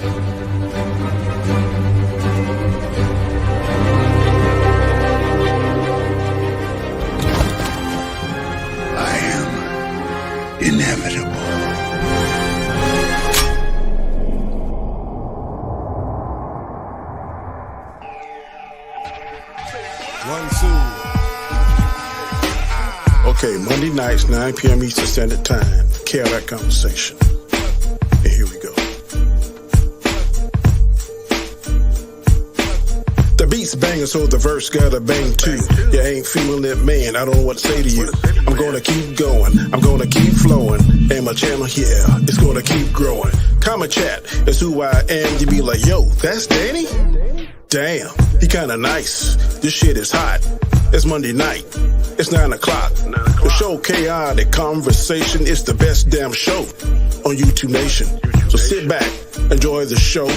I am inevitable. Okay, Monday nights, 9 p.m. Eastern Standard Time, Khaotic Conversation. And here we go. The beat's banging, so the verse gotta bang too. You ain't feeling it, man, I don't know what to say to you. I'm gonna keep going, I'm gonna keep flowing. And my channel here, it's gonna keep growing. Come and chat, it's who I am. You be like, yo, that's Danny? Damn, he kinda nice. This shit is hot. It's Monday night. It's 9 o'clock. The show Khaotic Conversation is the best damn show on YouTube Nation. So sit back, enjoy the show,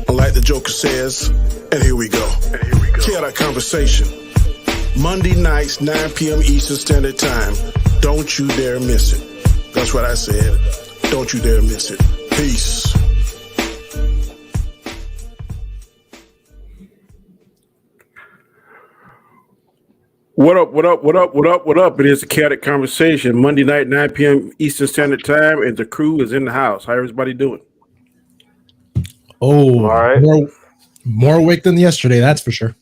like the Joker says, and here we go. Khaotic Conversation. Monday nights, 9 p.m. Eastern Standard Time. Don't you dare miss it. That's what I said. Don't you dare miss it. Peace. What up, what up, what up, what up, what up? It is a Khaotic Conversation, Monday night, 9 p.m. Eastern Standard Time, and the crew is in the house. How everybody doing? Oh, all right. More awake than yesterday, that's for sure.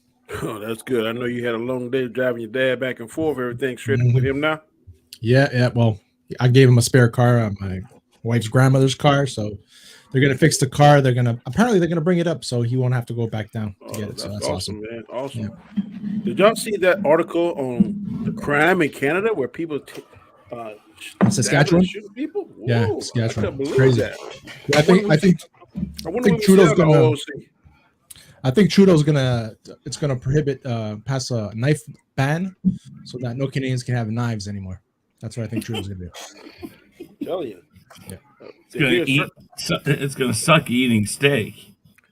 Oh, that's good. I know you had a long day driving your dad back and forth. Everything straight up with him now? Yeah. Well, I gave him a spare car, my wife's grandmother's car, so they're gonna fix the car. Apparently they're gonna bring it up, so he won't have to go back down to get it. So that's awesome, man. Awesome. Yeah. Did y'all see that article on the crime in Canada where people Saskatchewan shoot people? Whoa, yeah, Saskatchewan. It's crazy. That. Yeah, I think Trudeau's gonna. I think Trudeau's gonna prohibit pass a knife ban so that no Canadians can have knives anymore. That's what I think Trudeau's gonna do. Tell you. Yeah. It's gonna suck eating steak.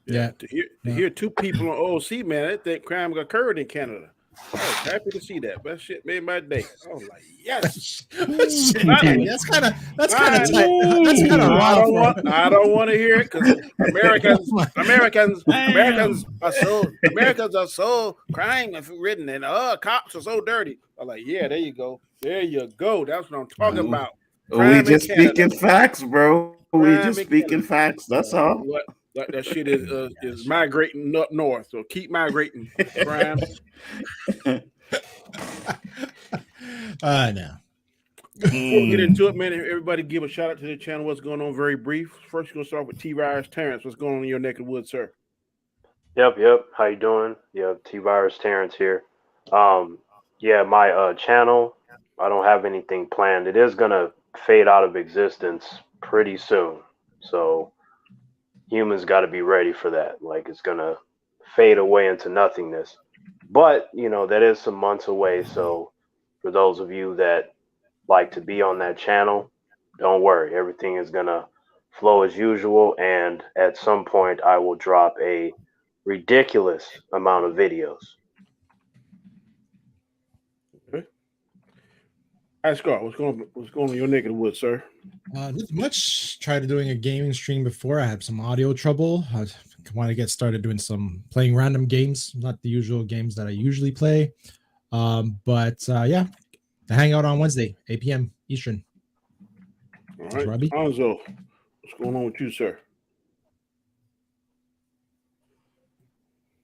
Yeah. To hear two people on OOC, man, I think crime occurred in Canada. I was happy to see that. That shit made my day. I was like, yes. That's kind of tight. That's kind of wild. I don't want to hear it because Americans are so crime ridden and cops are so dirty. I'm like, yeah, there you go. There you go. That's what I'm talking about. We just speaking facts, bro. We just speaking facts. That's all. What? That shit is migrating up north, so keep migrating. Crime. No. Before we get into it, man, everybody give a shout out to the channel. What's going on? Very brief. First, we're gonna start with T-Virus Terrence. What's going on in your neck of the woods, sir? Yep. How you doing? Yep, T-Virus Terrence here. Yeah, my channel, I don't have anything planned. It is gonna fade out of existence pretty soon. So humans got to be ready for that. Like, it's going to fade away into nothingness. But, that is some months away. So for those of you that like to be on that channel, don't worry. Everything is going to flow as usual. And at some point, I will drop a ridiculous amount of videos. Okay. Hi, Scott. What's going on in your neck of the woods, sir? Not much. Tried doing a gaming stream before. I had some audio trouble. I want to get started doing playing random games, not the usual games that I usually play. But yeah, the hangout on Wednesday, 8 p.m. Eastern. All right, Robbie. Alonzo, what's going on with you, sir?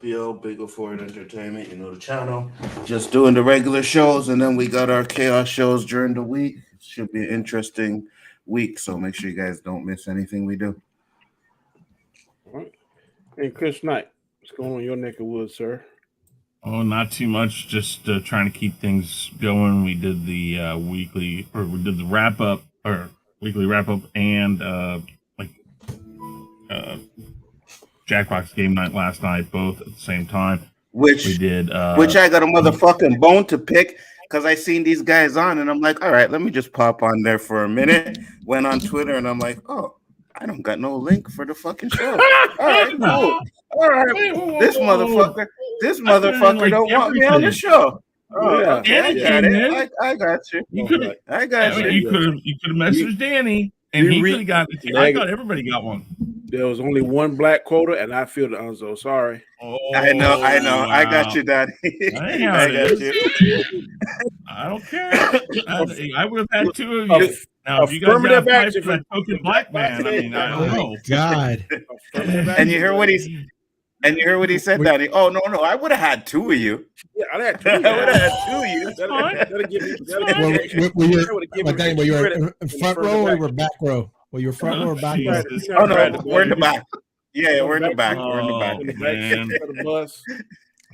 Biggaford Entertainment, the channel. Just doing the regular shows, and then we got our chaos shows during the week. Should be an interesting week, so make sure you guys don't miss anything we do. All right. And Chris Knight, what's going on in your neck of woods, sir? Oh, not too much. Just trying to keep things going. We did the weekly wrap up and Jackbox game night last night, both at the same time. Which I got a motherfucking bone to pick because I seen these guys on, and I'm like, all right, let me just pop on there for a minute. Went on Twitter, and I'm like, oh, I don't got no link for the fucking show. All right, cool. All right, this motherfucker don't want me on the show. Oh, yeah, I got you. I got you. You could have messaged Danny, and he could have got it. I thought everybody got one. there was only one black quota, and I feel the Unzo. Sorry. Oh, I know. wow. I got you, Daddy. That ain't how I it got is. you. I don't care. I would have had two of you. Now, if you guys got Affirmative a fight action for that token black man, I mean, I don't My know. God. And you heard what he said, Daddy. Oh no, I would have had two of you. Yeah, I had two. I would have had two of you. That'll give me. Were you in front row or you were back row? Were you front row or back row? Oh no, we're in the back. Yeah, we're in the back. Oh, We're in the back. man. The bus.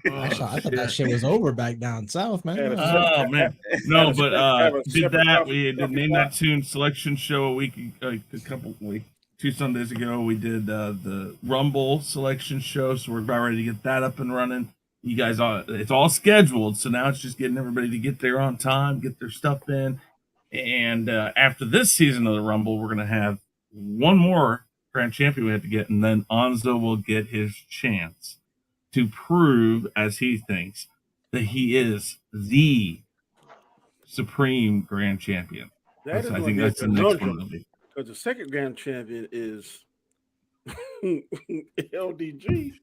I thought that shit was over back down south, man. Oh man, no, but did that? We did Name That Tune selection show two Sundays ago. We did the Rumble selection show, so we're about ready to get that up and running. You guys, it's all scheduled, so now it's just getting everybody to get there on time, get their stuff in, and after this season of the Rumble, we're gonna have one more grand champion we have to get, and then Anzo will get his chance to prove, as he thinks, that he is the supreme grand champion. I think that's the next one. Because the second grand champion is LDG.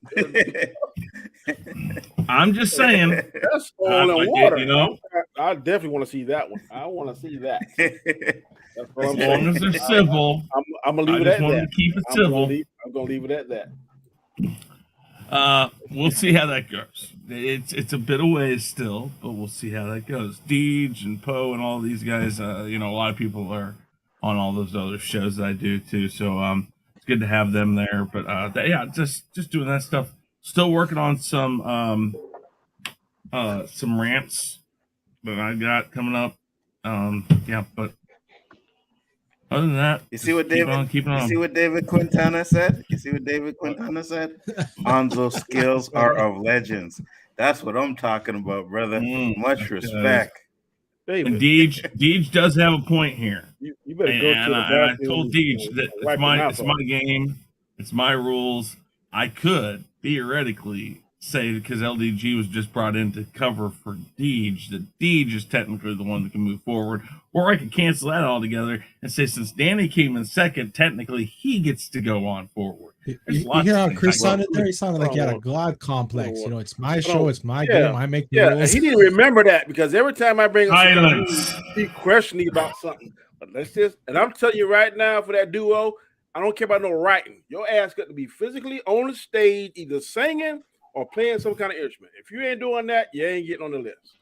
I'm just saying. That's oil and water. You know, I definitely want to see that one. I want to see that. As long as they're civil. I'm gonna leave it at that. To keep it civil. I'm gonna leave it at that. We'll see how that goes. It's a bit of ways still, but we'll see how that goes. Deej and Poe and all these guys, a lot of people are on all those other shows that I do too. So it's good to have them there. But just doing that stuff. Still working on some rants that I got coming up. But other than that, you see what David Quintana said? Anzo's skills are of legends. That's what I'm talking about, brother. Much respect. And Deej does have a point here. You better go to the bathroom. I told Deej that it's my game, it's my rules. I could theoretically say, because LDG was just brought in to cover for Deej, that Deej is technically the one that can move forward. Or I could cancel that altogether and say, since Danny came in second, technically he gets to go on forward. You hear how Chris sounded there? He sounded like he had a God complex. It's my show, it's my game, I make the rules. He didn't remember that, because every time I bring up something, he questioning about something. But and I'm telling you right now, for that duo, I don't care about no writing. Your ass got to be physically on the stage, either singing or playing some kind of instrument. If you ain't doing that, you ain't getting on the list.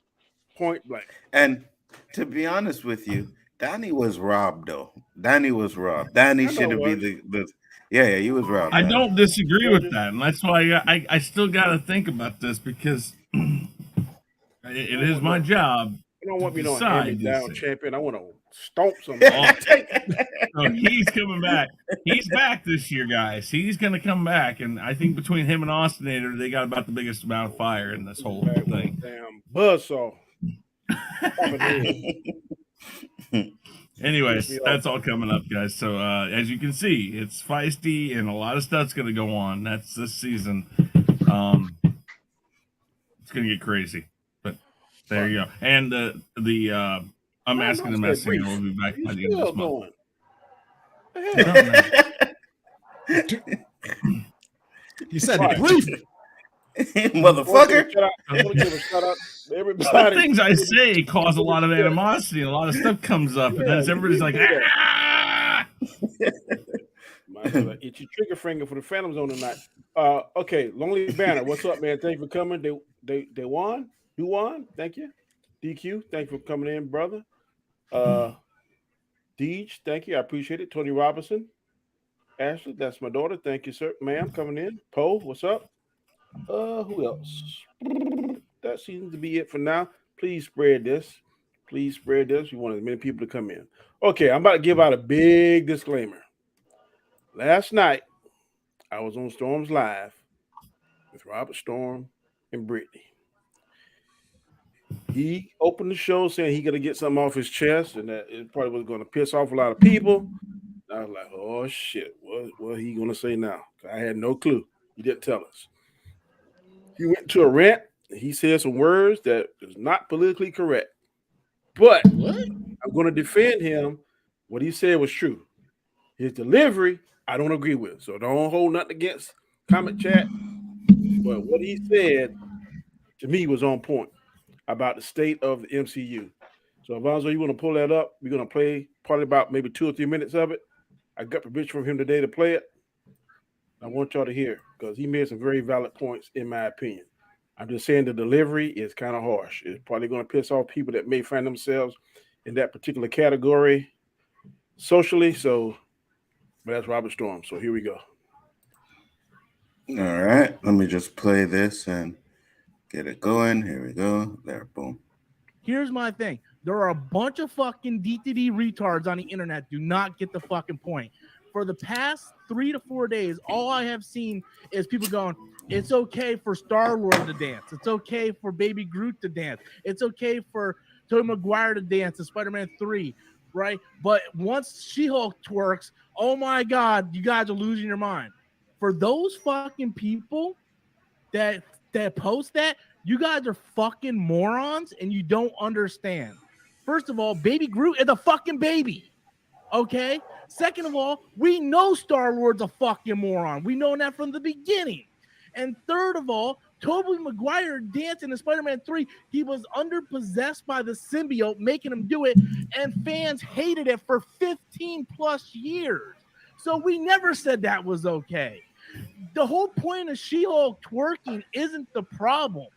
Point blank. And to be honest with you, Danny was robbed, though. Danny should have been the yeah, he was robbed. I don't disagree with that, and that's why I still got to think about this, because it is my job. You don't want me to hand-me-down champion. I want to stomp somebody. So he's coming back. He's back this year, guys. He's going to come back, and I think between him and Austinator, they got about the biggest amount of fire in this whole thing. Damn buzzsaw. Anyways, that's all coming up, guys. So as you can see, it's feisty, and a lot of stuff's going to go on. That's this season. It's going to get crazy. But there you go. And the I'm asking the message. We'll be back by the end of this month. You said brief. Motherfucker. I want to give a shout out to everybody. Some things I say cause a lot of animosity, and a lot of stuff comes up, and then everybody's like, ah! Itchy trigger finger for the Phantom Zone tonight. Okay, Lonely Banner, what's up, man? Thank you for coming. They won. You won. Thank you. DQ, thank you for coming in, brother. Deej, thank you. I appreciate it. Tony Robinson. Ashley, that's my daughter. Thank you, sir. Ma'am, coming in. Poe, what's up? Who else? That seems to be it for now. Please spread this. We want as many people to come in. Okay, I'm about to give out a big disclaimer. Last night, I was on Storm's Live with Robert Storm and Brittany. He opened the show saying he got to get something off his chest, and that it probably was going to piss off a lot of people. I was like, oh, shit. What he going to say now? I had no clue. He didn't tell us. He went to a rant. He said some words that is not politically correct. But I'm going to defend him. What he said was true. His delivery I don't agree with. So don't hold nothing against comment chat. But what he said to me was on point about the state of the MCU. So, Alonzo, you want to pull that up? We're going to play probably about maybe 2 or 3 minutes of it. I got permission from him today to play it. I want y'all to hear because he made some very valid points, in my opinion. I'm just saying the delivery is kind of harsh. It's probably going to piss off people that may find themselves in that particular category socially. So, but that's Robert Storm. So here we go. All right. Let me just play this and get it going. Here we go. There, boom. Here's my thing. There are a bunch of fucking D2D retards on the internet. Do not get the fucking point. For the past 3 to 4 days, all I have seen is people going, it's okay for Star-Lord to dance. It's okay for Baby Groot to dance. It's okay for Tobey Maguire to dance in Spider-Man 3, right? But once She-Hulk twerks, oh my God, you guys are losing your mind. For those fucking people that post that, you guys are fucking morons and you don't understand. First of all, Baby Groot is a fucking baby. Okay? Second of all, we know Star-Lord's a fucking moron. We know that from the beginning. And third of all, Tobey Maguire dancing in Spider-Man 3, he was underpossessed by the symbiote, making him do it, and fans hated it for 15 plus years. So we never said that was okay. The whole point of She-Hulk twerking isn't the problem.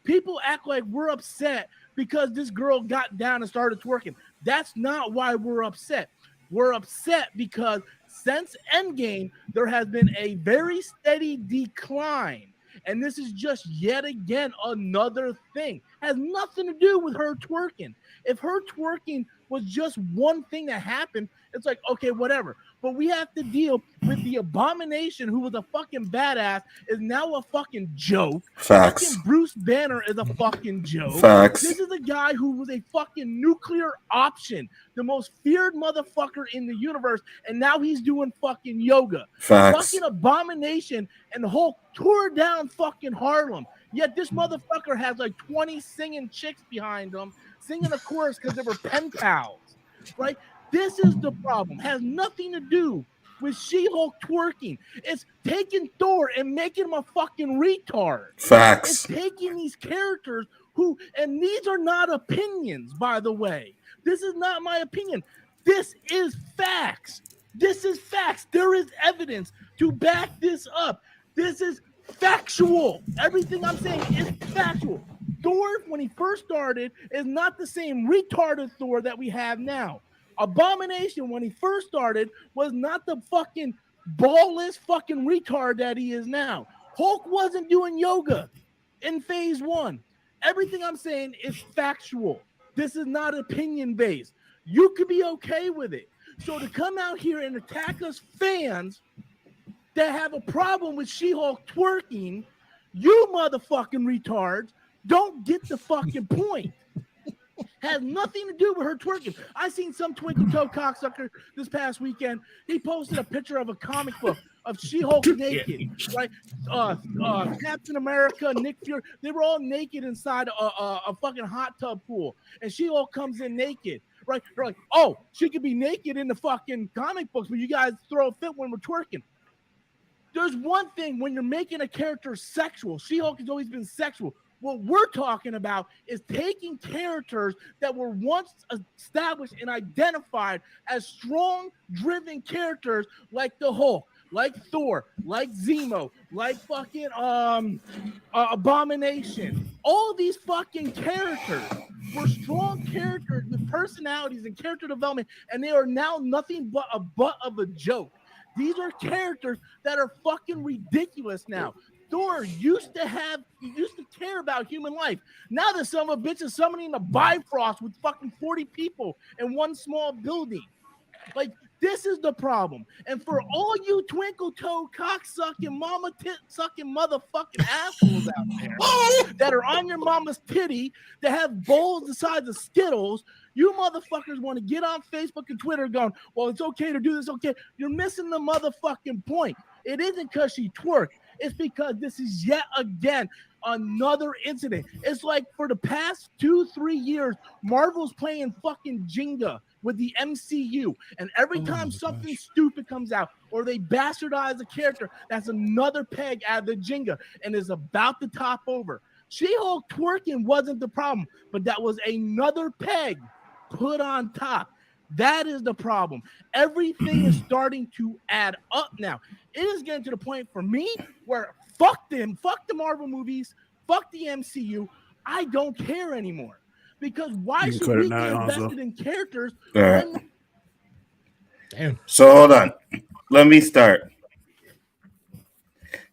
People act like we're upset because this girl got down and started twerking. That's not why we're upset. We're upset because since Endgame, there has been a very steady decline. And this is just yet again another thing. Has nothing to do with her twerking. If her twerking was just one thing that happened, it's like, okay, whatever. But we have to deal with the Abomination, who was a fucking badass, is now a fucking joke. Facts. Fucking Bruce Banner is a fucking joke. Facts. This is a guy who was a fucking nuclear option, the most feared motherfucker in the universe, and now he's doing fucking yoga. Facts. Fucking Abomination and the whole tore down fucking Harlem. Yet this motherfucker has like 20 singing chicks behind him, singing a chorus because they were pen pals, right? This is the problem. Has nothing to do with She-Hulk twerking. It's taking Thor and making him a fucking retard. Facts. It's taking these characters who, and these are not opinions, by the way. This is not my opinion. This is facts. This is facts. There is evidence to back this up. This is factual. Everything I'm saying is factual. Thor, when he first started, is not the same retarded Thor that we have now. Abomination, when he first started, was not the fucking ballless fucking retard that he is now. Hulk wasn't doing yoga in phase 1. Everything I'm saying is factual. This is not opinion-based. You could be okay with it. So to come out here and attack us fans that have a problem with She-Hulk twerking, you motherfucking retards don't get the fucking point. Has nothing to do with her twerking. I seen some twinkle toe cocksucker this past weekend. He posted a picture of a comic book of She-Hulk naked, right? Captain America, Nick Fury, they were all naked inside a fucking hot tub pool, and She-Hulk comes in naked, right? They're like, oh, she could be naked in the fucking comic books, but you guys throw a fit when we're twerking. There's one thing when you're making a character sexual. She-Hulk has always been sexual. What we're talking about is taking characters that were once established and identified as strong, driven characters like the Hulk, like Thor, like Zemo, like fucking Abomination. All these fucking characters were strong characters with personalities and character development, and they are now nothing but a butt of a joke. These are characters that are fucking ridiculous now. Thor used to care about human life. Now the son of a bitch is summoning a Bifrost with fucking 40 people in one small building. Like, this is the problem. And for all you twinkle toe cock-sucking, mama tit-sucking motherfucking assholes out there that are on your mama's titty, that have bowls the size of Skittles, you motherfuckers want to get on Facebook and Twitter going, well, it's okay to do this, okay. You're missing the motherfucking point. It isn't because she twerked. It's because this is yet again another incident. It's like for the past 2-3 years, Marvel's playing fucking Jenga with the MCU, and every time something stupid comes out or they bastardize a character, that's another peg out of the Jenga and is about to top over. She-Hulk twerking wasn't the problem, but that was another peg put on top. That is the problem. Everything is starting to add up now. It is getting to the point for me where fuck them, fuck the Marvel movies, fuck the MCU. I don't care anymore. Because why should we be invested in characters? Damn. So hold on. Let me start.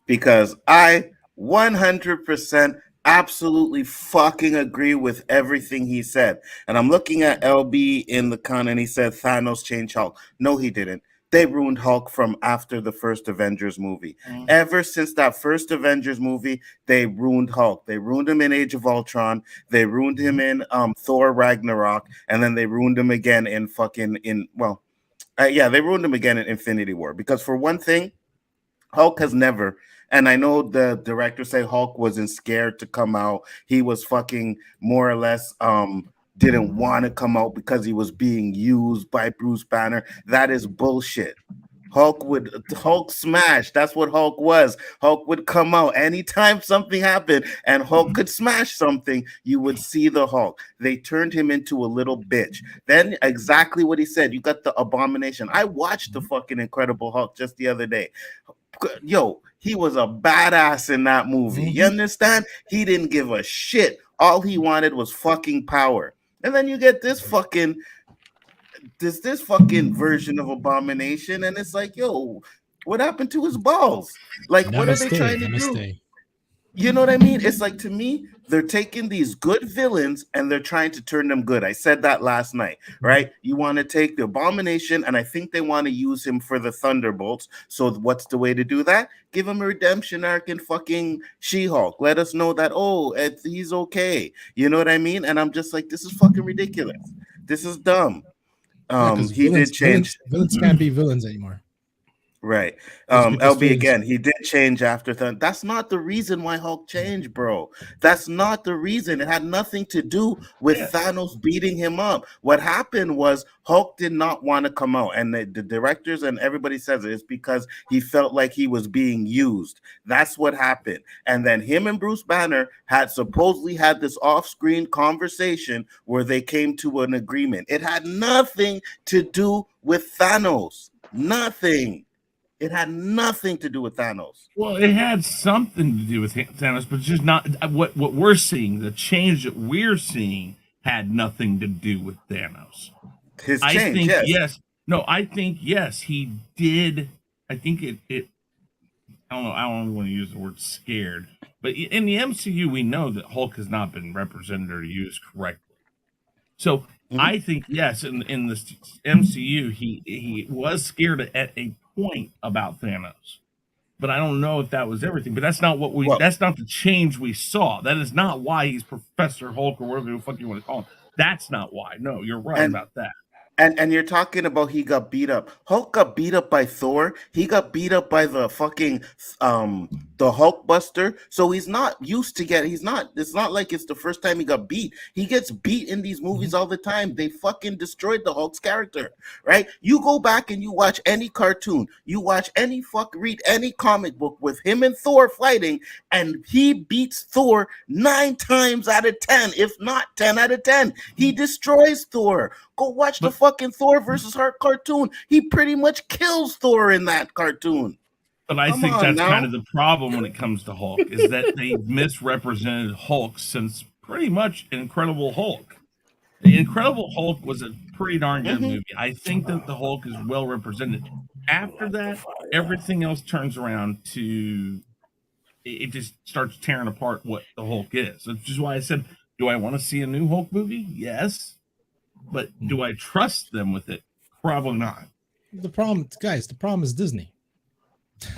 Because I 100% absolutely fucking agree with everything he said. And I'm looking at LB in the con and he said Thanos changed Hulk. No, he didn't. They ruined Hulk from after the first Avengers movie. Ever since that first Avengers movie, they ruined Hulk. They ruined him in Age of Ultron. They ruined him in Thor Ragnarok. And then they ruined him again in they ruined him again in Infinity War. Because for one thing, Hulk has never, and I know the director say Hulk wasn't scared to come out. He was fucking more or less didn't want to come out because he was being used by Bruce Banner. That is bullshit. Hulk smash. That's what Hulk was. Hulk would come out anytime something happened and Hulk could smash something, you would see the Hulk. They turned him into a little bitch. Then exactly what he said. You got the Abomination. I watched the fucking Incredible Hulk just the other day. Yo, he was a badass in that movie. You understand? He didn't give a shit. All he wanted was fucking power. And then you get this fucking version of Abomination, and it's like, yo, what happened to his balls? Like, what are they trying to do? You know what I mean? It's like, to me, they're taking these good villains and they're trying to turn them good. I said that last night, right? You want to take the Abomination, and I think they want to use him for the Thunderbolts. So what's the way to do that? Give him a redemption arc in fucking She-Hulk. Let us know that, he's okay. You know what I mean? And I'm just like, this is fucking ridiculous. This is dumb. He did change. Villains can't be villains anymore. Right. LB again, he did change after that. That's not the reason why Hulk changed, bro. That's not the reason. It had nothing to do with Thanos beating him up. What happened was Hulk did not want to come out, and the directors and everybody says it's because he felt like he was being used. That's what happened. And then him and Bruce Banner had supposedly had this off-screen conversation where they came to an agreement. It had nothing to do with Thanos. Nothing. It had nothing to do with Thanos. Well, it had something to do with Thanos, but just not what we're seeing. The change that we're seeing had nothing to do with Thanos. His change, yes. No, I think yes, he did. I think it. I don't know. I don't want to use the word scared, but in the MCU, we know that Hulk has not been represented or used correctly. So I think yes, in the MCU, he was scared at a point about Thanos, but I don't know if that was everything. But that's not what that's not the change we saw. That is not why he's Professor Hulk or whatever the fuck you want to call him. That's not why. No, you're right about that. And you're talking about he got beat up. Hulk got beat up by Thor. He got beat up by the fucking the Hulkbuster. So he's not used to it's not like it's the first time he got beat. He gets beat in these movies all the time. They fucking destroyed the Hulk's character, right? You go back and you watch any cartoon, you watch read any comic book with him and Thor fighting, and he beats Thor 9 times out of 10, if not 10 out of 10. He destroys Thor. Go watch the fucking Thor versus Hulk cartoon. He pretty much kills Thor in that cartoon. But I think that's kind of the problem when it comes to Hulk, is that they misrepresented Hulk since pretty much Incredible Hulk. The Incredible Hulk was a pretty darn good movie. I think that the Hulk is well represented. After that, everything else turns around to it just starts tearing apart what the Hulk is. Which is why I said, do I want to see a new Hulk movie? Yes. But do I trust them with it? Probably not. The problem is Disney.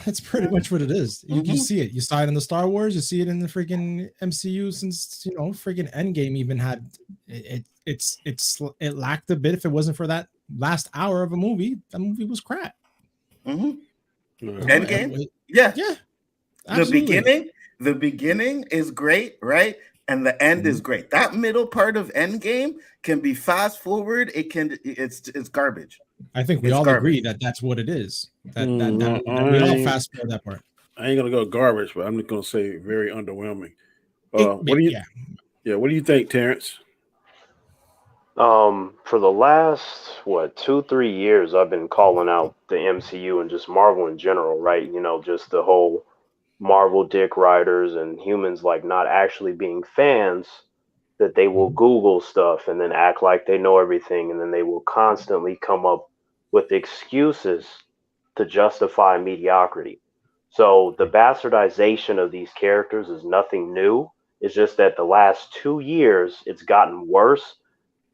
That's pretty much what it is. You see it. You saw it in the Star Wars. You see it in the freaking MCU since, freaking Endgame even had it lacked a bit. If it wasn't for that last hour of a movie, that movie was crap. Endgame? Yeah. Absolutely. The beginning is great, right? And the end is great. That middle part of Endgame can be fast forward. It's garbage. I think we It's all garbage. agree that that's what it is. That we all fast forward that part. I ain't gonna go garbage, but I'm just gonna say very underwhelming. What do you? Yeah, what do you think, Terrence? For the last 2-3 years, I've been calling out the MCU and just Marvel in general, right? You know, just the whole Marvel dick riders and humans like not actually being fans, that they will Google stuff and then act like they know everything, and then they will constantly come up with excuses to justify mediocrity. So the bastardization of these characters is nothing new. It's just that the last 2 years it's gotten worse.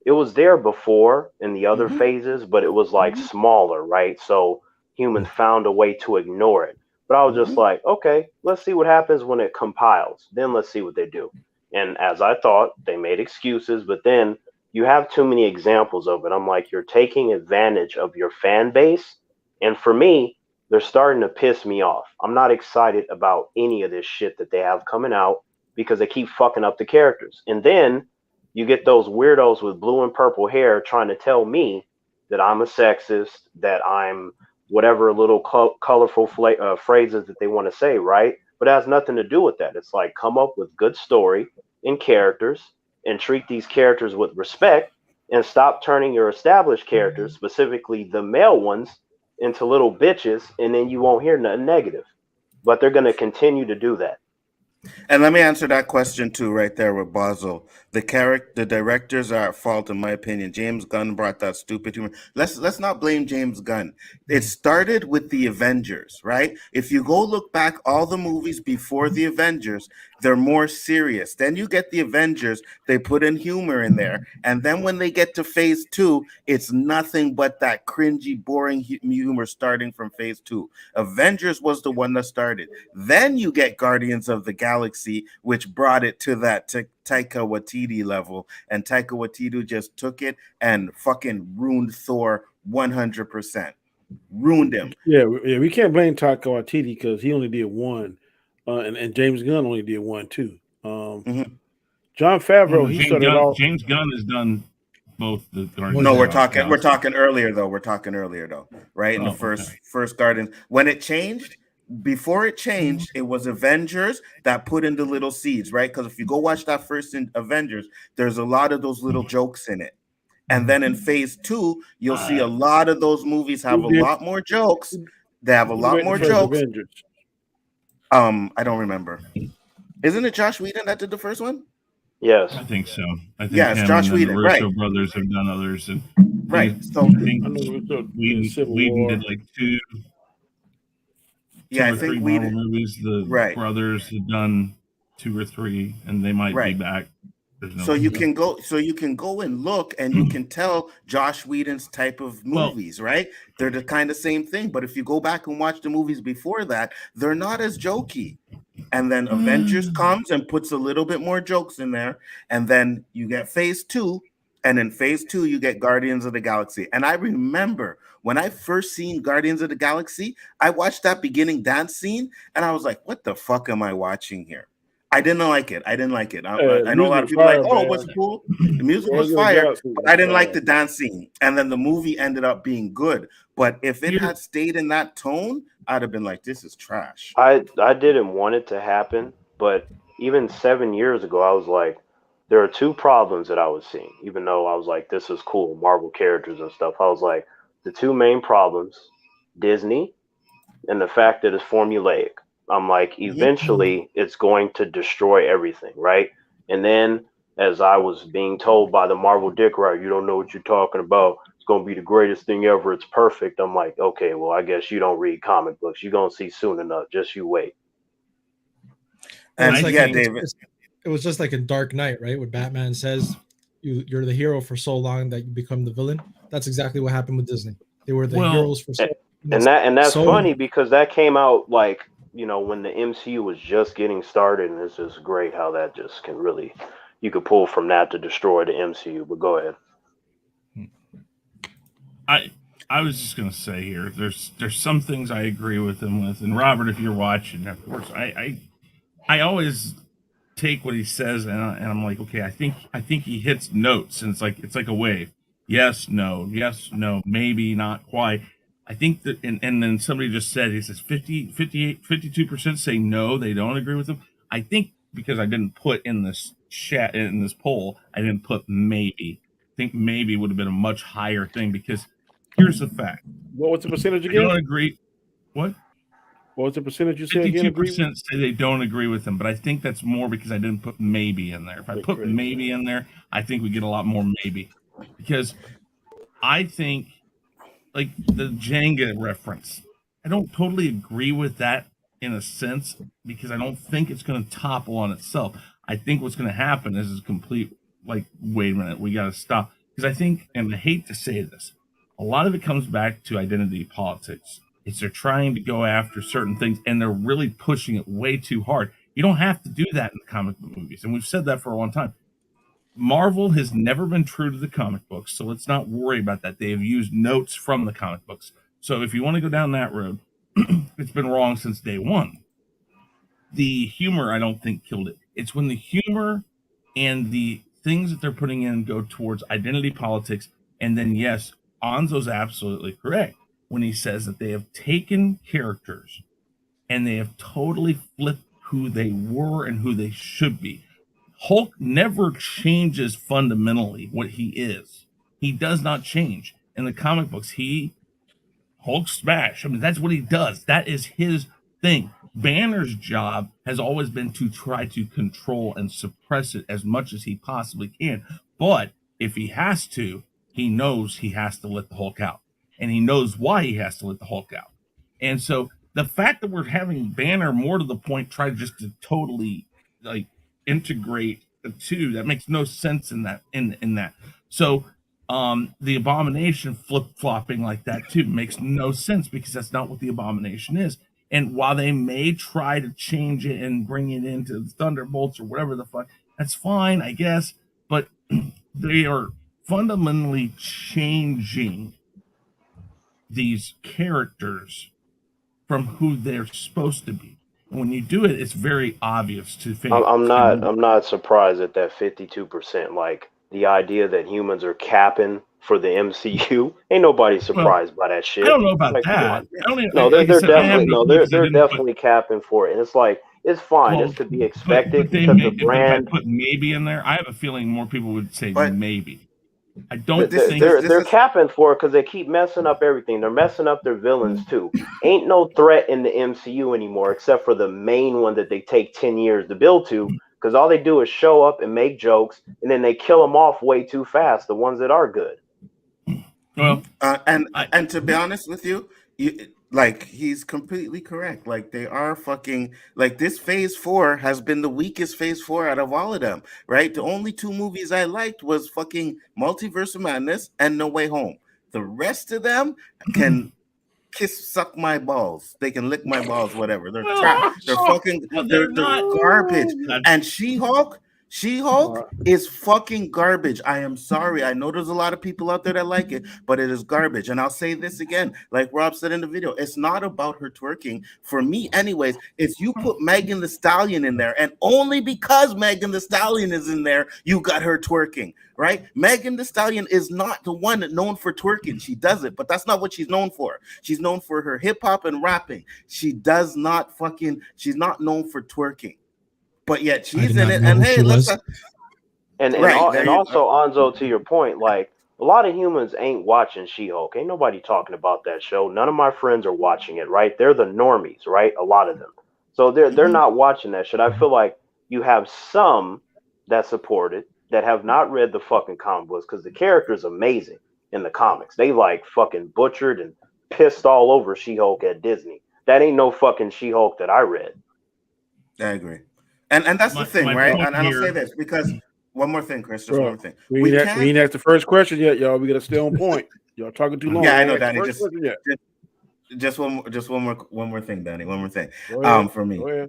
It was there before in the other phases, but it was like smaller, right? So humans found a way to ignore it. But I was just like, okay, let's see what happens when it compiles. Then let's see what they do. And as I thought, they made excuses, but then you have too many examples of it. I'm like, you're taking advantage of your fan base. And for me, they're starting to piss me off. I'm not excited about any of this shit that they have coming out because they keep fucking up the characters. And then you get those weirdos with blue and purple hair trying to tell me that I'm a sexist, that I'm whatever little colorful phrases that they want to say, right? But it has nothing to do with that. It's like, come up with good story and characters and treat these characters with respect, and stop turning your established characters, specifically the male ones, into little bitches, and then you won't hear nothing negative. But they're going to continue to do that. And let me answer that question too, right there with Basil. The directors are at fault, in my opinion. James Gunn brought that stupid humor. Let's not blame James Gunn. It started with the Avengers, right? If you go look back, all the movies before the Avengers, they're more serious. Then you get the Avengers, they put in humor in there, and then when they get to Phase 2, it's nothing but that cringy, boring humor starting from Phase 2. Avengers was the one that started. Then you get Guardians of the Galaxy, which brought it to that Taika Waititi level, and Taika Waititi just took it and fucking ruined Thor 100%. Ruined him. Yeah, we can't blame Taika Waititi because he only did one, and James Gunn only did one too. John Favreau, he started off. James Gunn has done both the Guardians. No, we're talking earlier though. Right in the first Guardians, when it changed. Before it changed, it was Avengers that put in the little seeds, right? Because if you go watch that first in Avengers, there's a lot of those little jokes in it. And then in Phase 2, you'll see a lot of those movies have a lot more jokes. They have a lot more jokes. Avengers. I don't remember. Isn't it Josh Whedon that did the first one? Yes, I think so. I think it's Josh Whedon, the Russo brothers have done others, and right. So I think Whedon did like two or three Marvel movies. The brothers have done 2 or 3, and they might be back. So you can go and look, and you can tell Josh Whedon's type of movies, right? They're the kind of same thing. But if you go back and watch the movies before that, they're not as jokey. And then Avengers comes and puts a little bit more jokes in there, and then you get Phase 2, and in Phase 2 you get Guardians of the Galaxy. And I remember when I first seen Guardians of the Galaxy, I watched that beginning dance scene, and I was like, "What the fuck am I watching here?" I didn't like it. I know a lot of people like, "Oh, it was cool." The music was fire, but I didn't like the dance scene. And then the movie ended up being good. But if it had stayed in that tone, I'd have been like, "This is trash." I didn't want it to happen, but even 7 years ago, I was like, there are 2 problems that I was seeing. Even though I was like, this is cool, Marvel characters and stuff. I was like, the 2 main problems: Disney and the fact that it's formulaic. I'm like, eventually it's going to destroy everything, right? And then, as I was being told by the Marvel dick rider, you don't know what you're talking about. It's going to be the greatest thing ever. It's perfect. I'm like, okay, well, I guess you don't read comic books. You're going to see soon enough. Just you wait. And David. It was just like in Dark Knight, right? Where Batman says, you're the hero for so long that you become the villain. That's exactly what happened with Disney. They were the heroes for so long. And that's funny because that came out like, when the MCU was just getting started, and it's just great how that just can really, you could pull from that to destroy the MCU. But go ahead. I was just gonna say here, there's some things I agree with him with, and Robert, if you're watching, of course, I I always take what he says and I'm like, okay, I think he hits notes, and it's like a wave. Yes, no, maybe, not quite. I think that, and then somebody just said, he says 52% say no, they don't agree with him. I think because I didn't put in this chat, in this poll, I didn't put maybe. I think maybe would have been a much higher thing, because here's the fact. What was the percentage I again? don't agree. What? What was the percentage you said again? 52% say they don't agree with him, but I think that's more because I didn't put maybe in there. If I put maybe in there, I think we get a lot more maybe. Because I think, like the Jenga reference, I don't totally agree with that in a sense, because I don't think it's going to topple on itself. I think what's going to happen is complete, like, wait a minute, we got to stop. Because I think, and I hate to say this, a lot of it comes back to identity politics. It's they're trying to go after certain things, and they're really pushing it way too hard. You don't have to do that in the comic book movies, and we've said that for a long time. Marvel has never been true to the comic books, so let's not worry about that. They have used notes from the comic books. So if you want to go down that road, it's been wrong since day one. The humor, I don't think, killed it. It's when the humor and the things that they're putting in go towards identity politics. And then, yes, Anzo's absolutely correct when he says that they have taken characters and they have totally flipped who they were and who they should be. Hulk never changes fundamentally what he is. He does not change. In the comic books, Hulk smash. I mean, that's what he does. That is his thing. Banner's job has always been to try to control and suppress it as much as he possibly can. But if he has to, he knows he has to let the Hulk out. And he knows why he has to let the Hulk out. And so the fact that we're having Banner, more to the point, try just to totally, like, integrate the two, that makes no sense in that. So the Abomination flip-flopping like that too makes no sense, because that's not what the Abomination is. And while they may try to change it and bring it into the Thunderbolts or whatever the fuck, that's fine, I guess. But they are fundamentally changing these characters from who they're supposed to be. And when you do it, it's very obvious to fans. I'm not surprised at that 52%. Like, the idea that humans are capping for the MCU, ain't nobody surprised by that shit. I don't know about like, that. They're definitely capping for it, and it's like, it's fine. It's to be expected, because the brand. If I put maybe in there, I have a feeling more people would say maybe. I don't think they're capping for it because they keep messing up everything. They're messing up their villains too. Ain't no threat in the MCU anymore, except for the main one that they take 10 years to build to, because all they do is show up and make jokes, and then they kill them off way too fast, the ones that are good. Well, and to be honest with you, like, he's completely correct. Like, they are fucking, like, this phase 4 has been the weakest phase 4 out of all of them, right? The only two movies I liked was fucking Multiverse of Madness and No Way Home. The rest of them can suck my balls. They can lick my balls, whatever. They're trash. They're fucking, they're garbage. And She-Hulk is fucking garbage. I am sorry. I know there's a lot of people out there that like it, but it is garbage. And I'll say this again, like Rob said in the video, it's not about her twerking. For me, anyways, it's you put Megan Thee Stallion in there, and only because Megan Thee Stallion is in there, you got her twerking, right? Megan Thee Stallion is not the one known for twerking. She does it, but that's not what she's known for. She's known for her hip hop and rapping. She's not known for twerking. But yet she's in it, and hey, let's. And also, Anzo, to your point, like, a lot of humans ain't watching She-Hulk. Ain't nobody talking about that show. None of my friends are watching it, right? They're the normies, right? A lot of them. So they're not watching that shit. I feel like you have some that support it that have not read the fucking comic books, because the character is amazing in the comics. They like fucking butchered and pissed all over She-Hulk at Disney. That ain't no fucking She-Hulk that I read. I agree. And that's the thing, right? And I'll say this, because one more thing, Chris. Just one more thing. We ain't asked the first question yet, y'all. We gotta stay on point. Y'all talking too long. Yeah, I know, Danny. Just one more thing, Danny. One more thing. For me.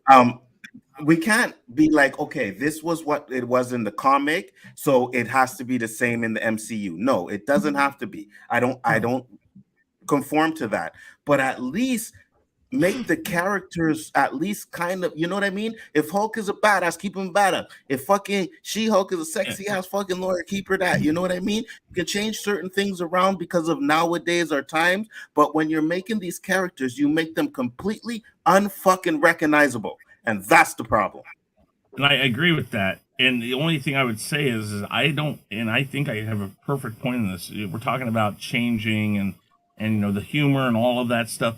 We can't be like, okay, this was what it was in the comic, so it has to be the same in the MCU. No, it doesn't have to be. I don't conform to that. But at least make the characters at least kind of, you know what I mean? If Hulk is a badass, keep him badass. If fucking She-Hulk is a sexy ass fucking lawyer, keep her that. You know what I mean? You can change certain things around because of nowadays or times, but when you're making these characters, you make them completely unfucking recognizable, and that's the problem. And I agree with that. And the only thing I would say is I don't, and I think I have a perfect point in this. We're talking about changing and you know the humor and all of that stuff.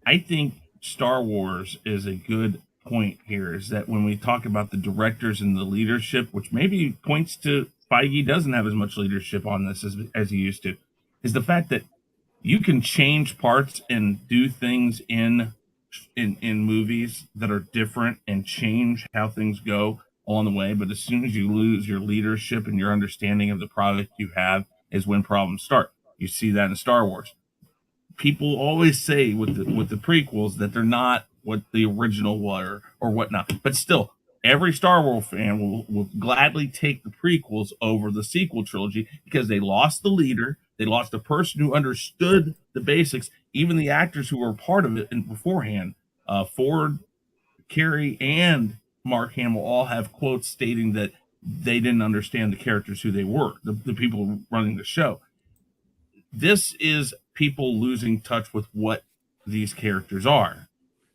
I think Star Wars is a good point here. Is that when we talk about the directors and the leadership, which maybe points to Feige doesn't have as much leadership on this as he used to, is the fact that you can change parts and do things in movies that are different and change how things go along the way. But as soon as you lose your leadership and your understanding of the product you have is when problems start. You see that in Star Wars. People always say with the prequels that they're not what the original were or whatnot. But still, every Star Wars fan will gladly take the prequels over the sequel trilogy because they lost the leader. They lost the person who understood the basics. Even the actors who were part of it beforehand, Ford, Carey, and Mark Hamill all have quotes stating that they didn't understand the characters who they were, the people running the show. This is people losing touch with what these characters are.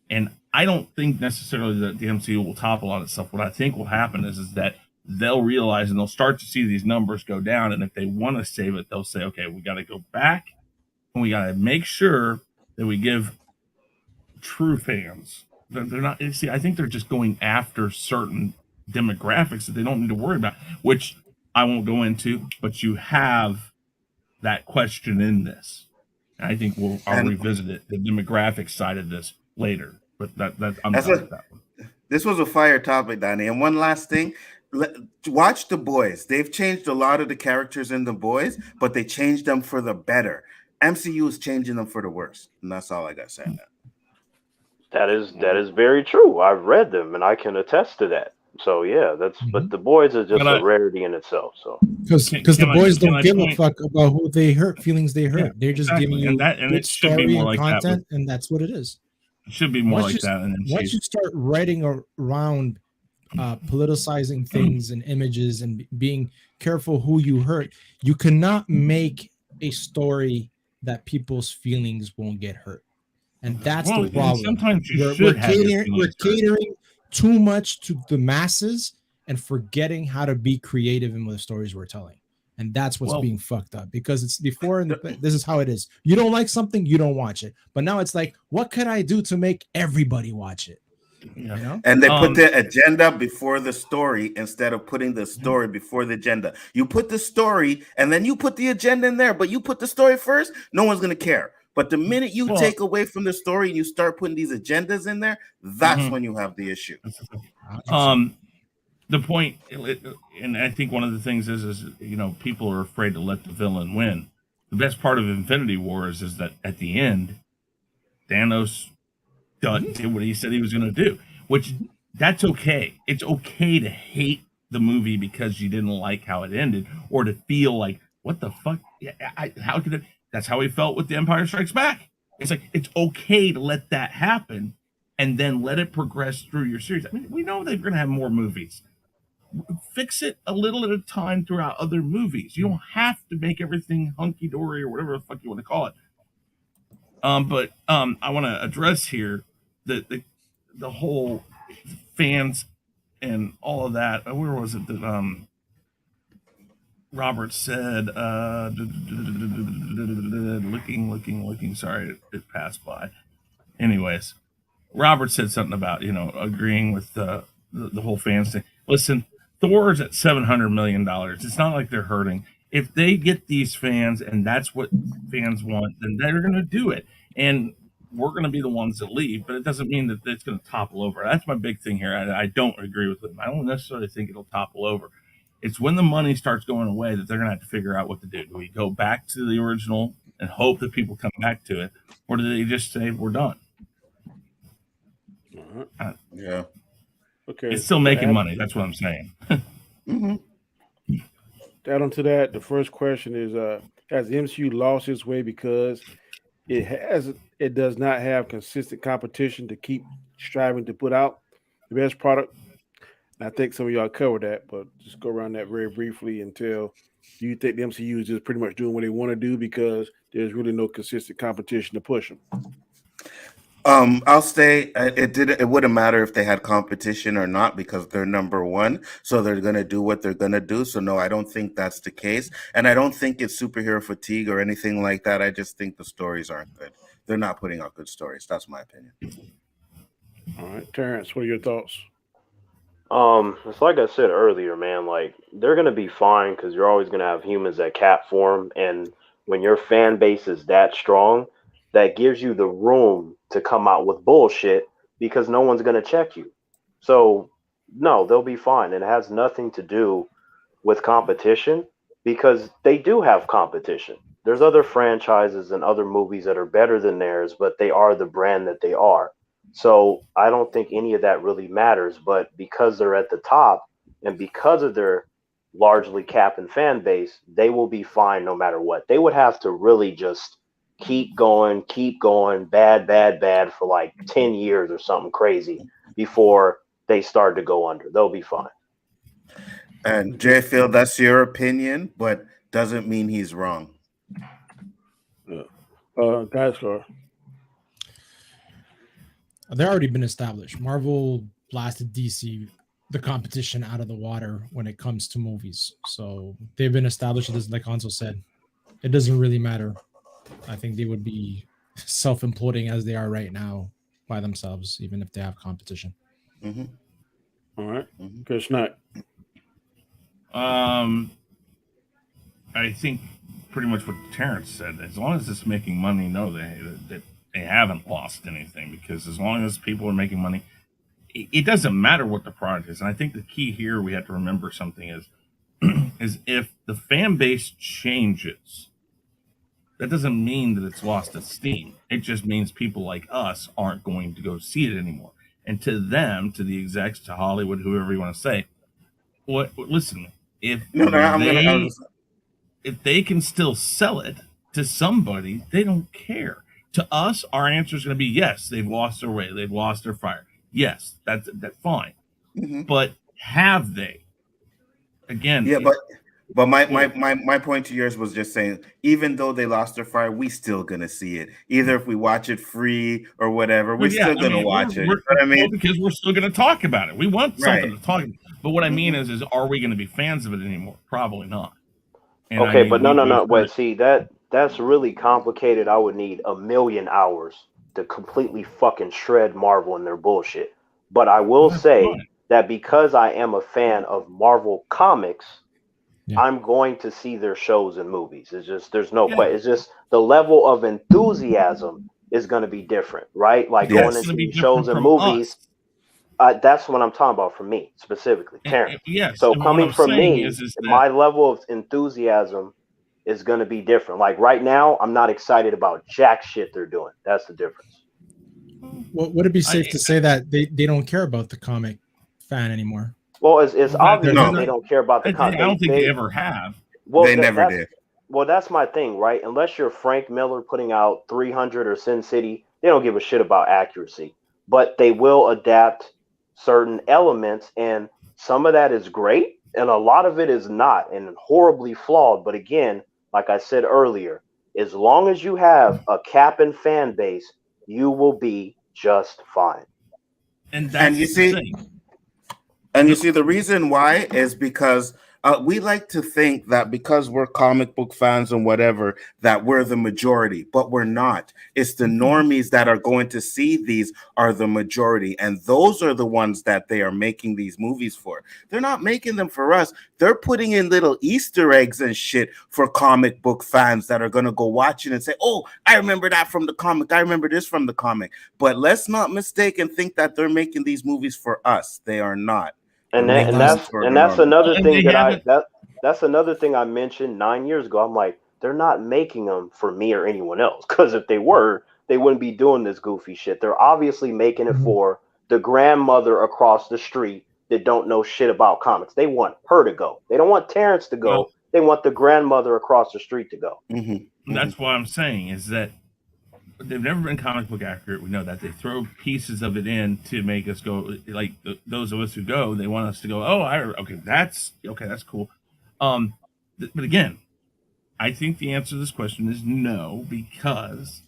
And I don't think necessarily that the MCU will top a lot of stuff. What I think will happen is that they'll realize and they'll start to see these numbers go down. And if they want to save it, they'll say, okay, we got to go back and we got to make sure that we give true fans. They're not, see, I think they're just going after certain demographics that they don't need to worry about, which I won't go into, but you have that question in this. And I think I'll revisit it, the demographic side of this later. But that I'm done with that one. This was a fire topic, Danny. And one last thing, watch The Boys. They've changed a lot of the characters in The Boys, but they changed them for the better. MCU is changing them for the worse, and that's all I got to say on that. That is very true. I've read them, and I can attest to that. So yeah, that's but The Boys is just a rarity in itself. So because the boys don't give a fuck about who they hurt, feelings they hurt. Yeah, they're just giving you good story and content, and that's what it is. It should be more like that. Once you start writing around politicizing things and images and being careful who you hurt, you cannot make a story that people's feelings won't get hurt. And that's the problem. Sometimes we're catering too much to the masses and forgetting how to be creative in the stories we're telling. And that's what's being fucked up, because it's before and this is how it is. You don't like something, you don't watch it. But now it's like, what could I do to make everybody watch it? You know? And they put the agenda before the story instead of putting the story before the agenda. You put the story and then you put the agenda in there, but you put the story first, no one's going to care. But the minute you take away from the story and you start putting these agendas in there, that's when you have the issue. The point, and I think one of the things is you know, people are afraid to let the villain win. The best part of Infinity War is that at the end, Thanos did what he said he was going to do, which that's okay. It's okay to hate the movie because you didn't like how it ended, or to feel like, what the fuck? How could it? That's how he felt with The Empire Strikes Back. It's like, it's okay to let that happen and then let it progress through your series. I mean, we know they're going to have more movies. Fix it a little at a time throughout other movies. You don't have to make everything hunky-dory or whatever the fuck you want to call it. But I want to address here the whole fans and all of that. Where was it that Robert said, looking, sorry, it passed by. Anyways, Robert said something about, you know, agreeing with the whole fans thing. Listen, Thor's at $700 million. It's not like they're hurting. If they get these fans and that's what fans want, then they're going to do it. And we're going to be the ones that leave, but it doesn't mean that it's going to topple over. That's my big thing here. I don't agree with them. I don't necessarily think it'll topple over. It's when the money starts going away that they're going to have to figure out what to do. Do we go back to the original and hope that people come back to it? Or do they just say, we're done? Yeah. Okay. It's still making money. That's what I'm saying. Mm-hmm. To add on to that, the first question is, has the MCU lost its way because it does not have consistent competition to keep striving to put out the best product. And I think some of y'all covered that, but just go around that very briefly and tell, do you think the MCU is just pretty much doing what they want to do because there's really no consistent competition to push them? I'll say it wouldn't matter if they had competition or not because they're number one, so they're gonna do what they're gonna do. So no, I don't think that's the case, and I don't think it's superhero fatigue or anything like that. I just think the stories aren't good. They're not putting out good stories. That's my opinion. All right, Terrence, what are your thoughts? It's like I said earlier, man. Like they're gonna be fine because you're always gonna have humans that cat form, and when your fan base is that strong, that gives you the room to come out with bullshit because no one's gonna check you. So no, they'll be fine. And it has nothing to do with competition because they do have competition. There's other franchises and other movies that are better than theirs, but they are the brand that they are. So I don't think any of that really matters. But because they're at the top and because of their largely cap and fan base, they will be fine no matter what. They would have to really just keep going, bad, bad, bad for like 10 years or something crazy before they start to go under. They'll be fine. And Jay Phil, that's your opinion, but doesn't mean he's wrong. Guys, they've already been established. Marvel blasted DC, the competition, out of the water when it comes to movies. So they've been established. As like Hanzo said, it doesn't really matter. I think they would be self-imploding as they are right now by themselves, even if they have competition. Mm-hmm. All right, Chris Knight. I think pretty much what Terrence said. As long as it's making money, no, that they haven't lost anything because as long as people are making money, it doesn't matter what the product is. And I think the key here we have to remember something is is if the fan base changes, that doesn't mean that it's lost its steam. It just means people like us aren't going to go see it anymore. And to them, to the execs, to Hollywood, whoever you want to say, listen, if they can still sell it to somebody, they don't care. To us, our answer is going to be yes, they've lost their way, they've lost their fire. Yes, that's fine. Mm-hmm. But have they? Again, yeah, but my point to yours was just saying, even though they lost their fire, we still gonna see it. Either if we watch it free or whatever, we're still gonna watch it. Because we're still gonna talk about it. We want something to talk about. But what I mean is are we gonna be fans of it anymore? Probably not. And okay, I mean, but no. Wait, see that's really complicated. I would need 1,000,000 hours to completely fucking shred Marvel and their bullshit. But I will say that because I am a fan of Marvel comics, I'm going to see their shows and movies. It's just there's no question. It's just the level of enthusiasm is going to be different, right? Like going into shows and movies. That's what I'm talking about for me specifically, Terrence. So coming from me, my level of enthusiasm is going to be different. Like right now, I'm not excited about jack shit they're doing. That's the difference. Well, would it be safe to say that they don't care about the comic fan anymore? Well, it's obvious they don't care about the comic. I don't think they ever have. Well, they never did. Well, that's my thing, right? Unless you're Frank Miller putting out 300 or Sin City, they don't give a shit about accuracy. But they will adapt certain elements, and some of that is great, and a lot of it is not, and horribly flawed. But again, like I said earlier, as long as you have a cap and fan base, you will be just fine. And you see, the reason why is because we like to think that because we're comic book fans and whatever, that we're the majority, but we're not. It's the normies that are going to see these are the majority. And those are the ones that they are making these movies for. They're not making them for us. They're putting in little Easter eggs and shit for comic book fans that are going to go watch it and say, oh, I remember that from the comic. I remember this from the comic. But let's not mistake and think that they're making these movies for us. They are not. And that's another thing that's another thing I mentioned 9 years ago. I'm like, they're not making them for me or anyone else, because if they were, they wouldn't be doing this goofy shit. They're obviously making it for the grandmother across the street that don't know shit about comics. They want her to go. They don't want Terrence to go. They want the grandmother across the street to go. That's what I'm saying is that they've never been comic book accurate. We know that they throw pieces of it in to make us go like those of us who go. They want us to go. Oh, okay, that's cool. But again, I think the answer to this question is no, because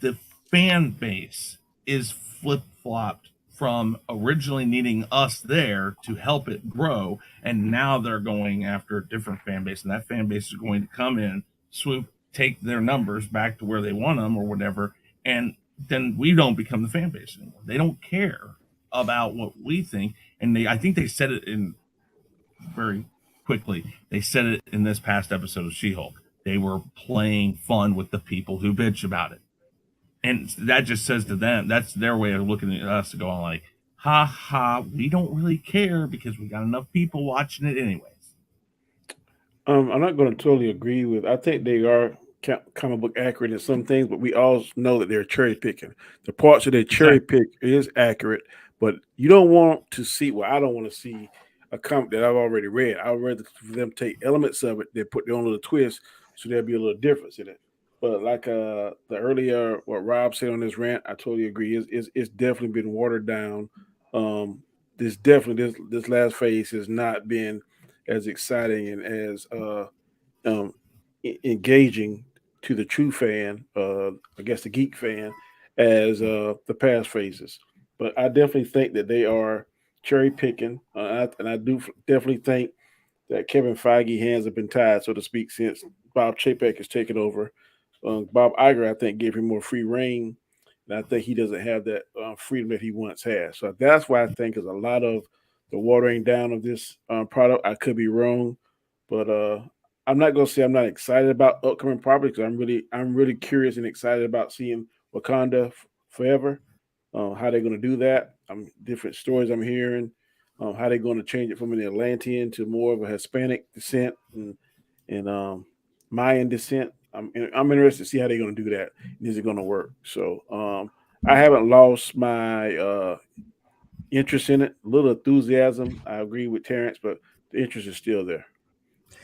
the fan base is flip flopped from originally needing us there to help it grow, and now they're going after a different fan base, and that fan base is going to come in, swoop, take their numbers back to where they want them or whatever, and then we don't become the fan base anymore. They don't care about what we think, and I think they said it in very quickly. They said it in this past episode of She-Hulk. They were playing fun with the people who bitch about it. And that just says to them, that's their way of looking at us, going like, ha ha, we don't really care because we got enough people watching it anyways. I'm not going to totally agree with. I think they are comic book accurate in some things, but we all know that they're cherry picking. The parts that they cherry pick is accurate, but you don't want to see. Well, I don't want to see a comic that I've already read. I'd rather for them take elements of it, they put their own little twist, so there'll be a little difference in it. But like the earlier what Rob said on this rant, I totally agree. It's definitely been watered down. This last phase has not been as exciting and as engaging to the true fan, I guess the geek fan, as the past phases. But I definitely think that they are cherry picking, and I do definitely think that Kevin Feige hands have been tied, so to speak, since Bob Chapek has taken over. Bob Iger, I think, gave him more free reign, and I think he doesn't have that freedom that he once had. So that's why I think is a lot of the watering down of this product. I could be wrong, but I'm not going to say I'm not excited about upcoming properties because I'm really curious and excited about seeing Wakanda Forever. How they're going to do that? Different stories I'm hearing. How they're going to change it from an Atlantean to more of a Hispanic descent and Mayan descent. I'm interested to see how they're going to do that. Is it going to work? So I haven't lost my interest in it. A little enthusiasm. I agree with Terrence, but the interest is still there.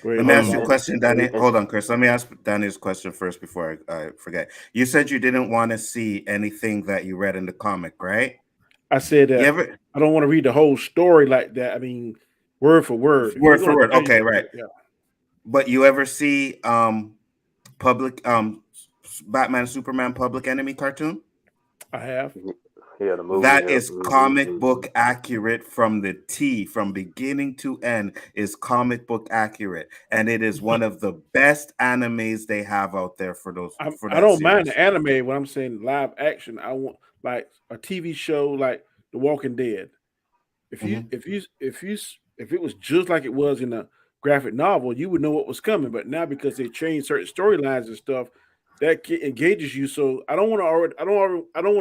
Let me ask you a question, Danny. Hold on, Chris. Let me ask Danny's question first before I forget. You said you didn't want to see anything that you read in the comic, right? I said that I don't want to read the whole story like that. I mean, word for word. Word for word. Okay, right. Yeah. But you ever see public Batman Superman Public Enemy cartoon? I have. Yeah, the movie. That is comic book accurate from the T, from beginning to end is comic book accurate, and it is one of the best animes they have out there for those. I don't mind the anime when I'm saying live action. I want like a TV show like The Walking Dead. If it was just like it was in a graphic novel, you would know what was coming. But now because they changed certain storylines and stuff, that engages you. So I don't want to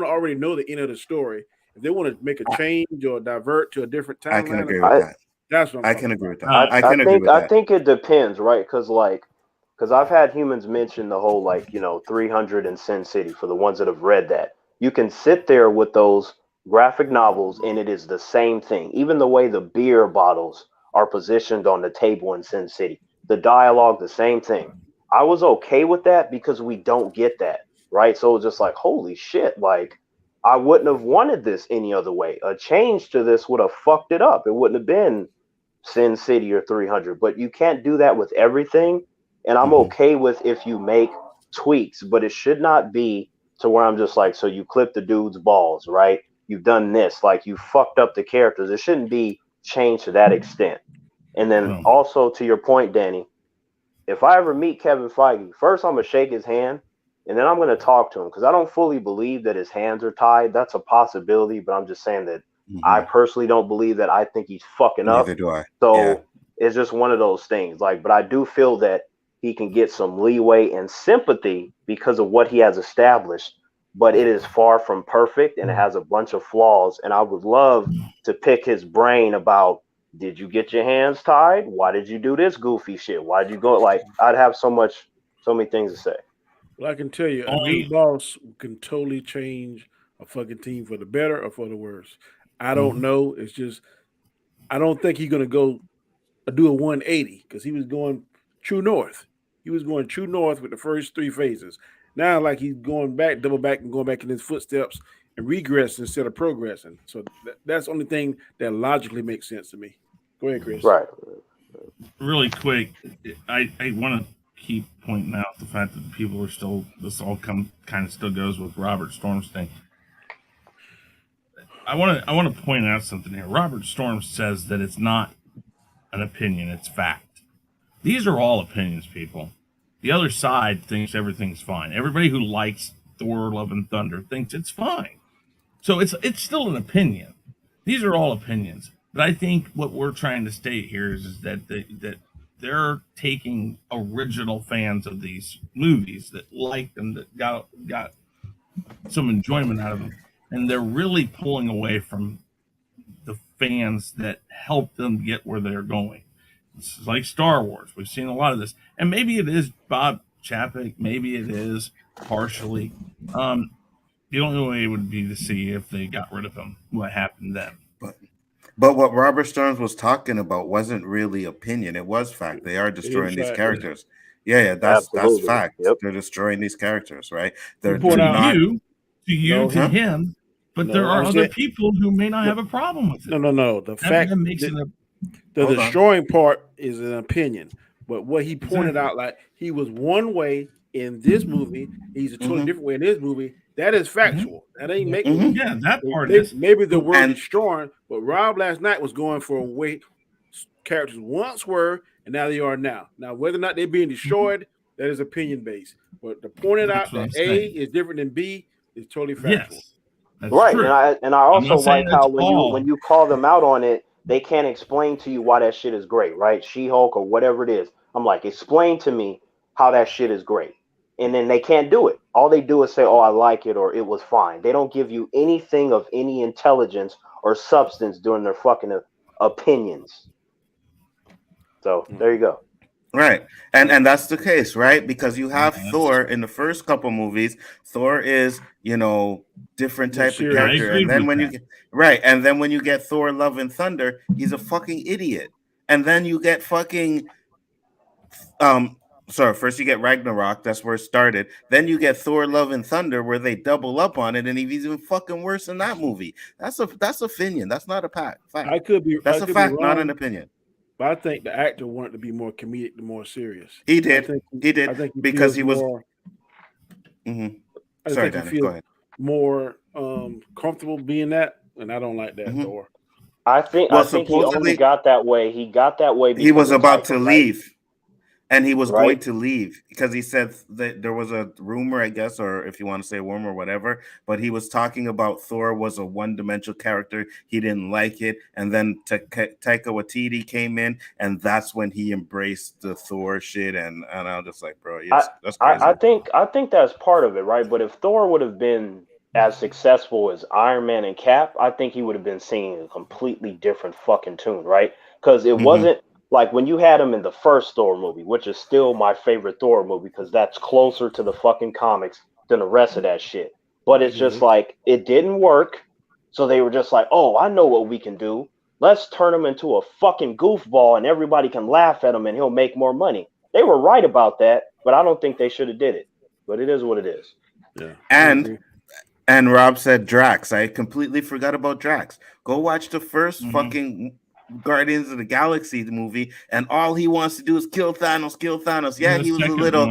already know the end of the story. If they want to make a change or divert to a different timeline, I can agree with that. That's what I can agree with that. I can agree with that. that. I think it depends, right? Because I've had humans mention the whole 300 in Sin City for the ones that have read that. You can sit there with those graphic novels and it is the same thing. Even the way the beer bottles are positioned on the table in Sin City, the dialogue, the same thing. I was okay with that because we don't get that, right? So it was just like, holy shit, I wouldn't have wanted this any other way. A change to this would have fucked it up. It wouldn't have been Sin City or 300, but you can't do that with everything. And I'm okay with if you make tweaks, but it should not be to where I'm just like, so you clip the dude's balls, right? You've done this, you fucked up the characters. It shouldn't be changed to that extent. And then also to your point, Danny, if I ever meet Kevin Feige, first I'm going to shake his hand and then I'm going to talk to him because I don't fully believe that his hands are tied. That's a possibility, but I'm just saying that I personally don't believe that. I think he's fucking up. Neither do I. So it's just one of those things. But I do feel that he can get some leeway and sympathy because of what he has established. But it is far from perfect and it has a bunch of flaws. And I would love to pick his brain about, did you get your hands tied? Why did you do this goofy shit? Why did you go? I'd have so many things to say. Well, I can tell you, a new boss can totally change a fucking team for the better or for the worse. I don't know. It's just, I don't think he's going to go do a 180 because he was going true north. He was going true north with the first three phases. Now, like he's going back, double back, and going back in his footsteps and regress instead of progressing. So that's the only thing that logically makes sense to me. Go ahead, Chris. Right. Really quick, I want to keep pointing out the fact that people are still, this all kind of still goes with Robert Storm's thing. I want to point out something here. Robert Storm says that it's not an opinion, it's fact. These are all opinions, people. The other side thinks everything's fine. Everybody who likes Thor: Love and Thunder thinks it's fine. So it's still an opinion. These are all opinions. But I think what we're trying to state here is that that they're taking original fans of these movies that like them, that got some enjoyment out of them, and they're really pulling away from the fans that helped them get where they're going. It's like Star Wars. We've seen a lot of this, and maybe it is Bob Chapek. Maybe it is partially. The only way would be to see if they got rid of him, what happened then. But what Robert Stearns was talking about wasn't really opinion; it was fact. They are destroying these characters. Yeah, that's fact. Yep. They're destroying these characters, right? They're not to him, but there are other people who may not have a problem with it. No. The fact that makes the destroying part is an opinion, but what he pointed out, like he was one way in this movie, he's a totally different way in this movie. That is factual. That ain't making yeah, that part is maybe the word destroying, but Rob last night was going for a way characters once were and now they are now. Now, whether or not they're being destroyed, that is opinion based. But to point it out that A is different than B is totally factual. Yes, right. True. And I also like how when you call them out on it, they can't explain to you why that shit is great, right? She-Hulk or whatever it is. I'm like, explain to me how that shit is great. And then they can't do it. All they do is say, oh, I like it, or it was fine. They don't give you anything of any intelligence or substance during their fucking opinions. So there you go. Right. And that's the case, right? Because you have Thor in the first couple movies. Thor is, different type of character. And then when you get Thor: Love and Thunder, he's a fucking idiot. And then you get fucking first you get Ragnarok, that's where it started. Then you get Thor: Love and Thunder, where they double up on it, and he's even fucking worse in that movie. That's opinion. That's not a fact. I could be. That's a fact, not an opinion. But I think the actor wanted to be more comedic, more serious. He did. He did. I think because he was. More, Sorry, Danny. Go ahead. More comfortable being that, and I don't like that. Thor. I think he only got that way. He got that way because he was about to leave. And he was going to leave because he said that there was a rumor, I guess, or if you want to say rumor or whatever, but he was talking about Thor was a one-dimensional character. He didn't like it. And then Taika Waititi came in, and that's when he embraced the Thor shit. And I was just like, bro, yes, that's crazy. I think that's part of it, right? But if Thor would have been as successful as Iron Man and Cap, I think he would have been singing a completely different fucking tune, right? Because it wasn't like when you had him in the first Thor movie, which is still my favorite Thor movie because that's closer to the fucking comics than the rest of that shit. But it's just like, it didn't work. So they were just like, oh, I know what we can do. Let's turn him into a fucking goofball and everybody can laugh at him and he'll make more money. They were right about that, but I don't think they should have did it. But it is what it is. Yeah. And Rob said Drax. I completely forgot about Drax. Go watch the first fucking Guardians of the Galaxy movie, and all he wants to do is kill Thanos. Yeah, he was a little.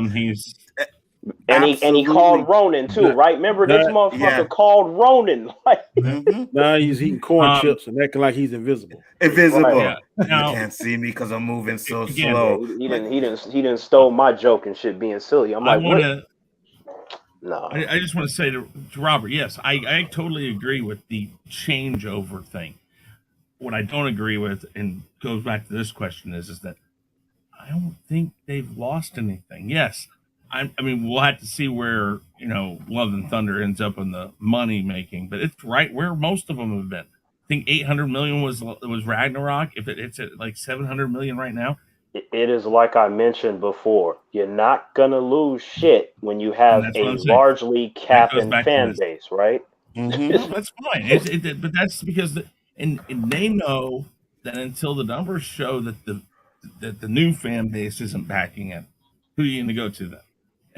And he called Ronan too, right? Remember this motherfucker called Ronan. Like, now he's eating corn chips and acting like he's invisible. Right. You can't see me because I'm moving so slow. He didn't stole my joke and shit being silly. I'm like, no. I just want to say to Robert, yes, I totally agree with the changeover thing. What I don't agree with, and goes back to this question, is that I don't think they've lost anything. Yes, I mean, we'll have to see where, Love and Thunder ends up in the money making, but it's right where most of them have been. I think 800 million was Ragnarok. If it's at like 700 million right now. It is like I mentioned before. You're not going to lose shit when you have a largely capping fan base, right? That's fine. But that's because... And they know that until the numbers show that the new fan base isn't backing it, who are you going to go to then?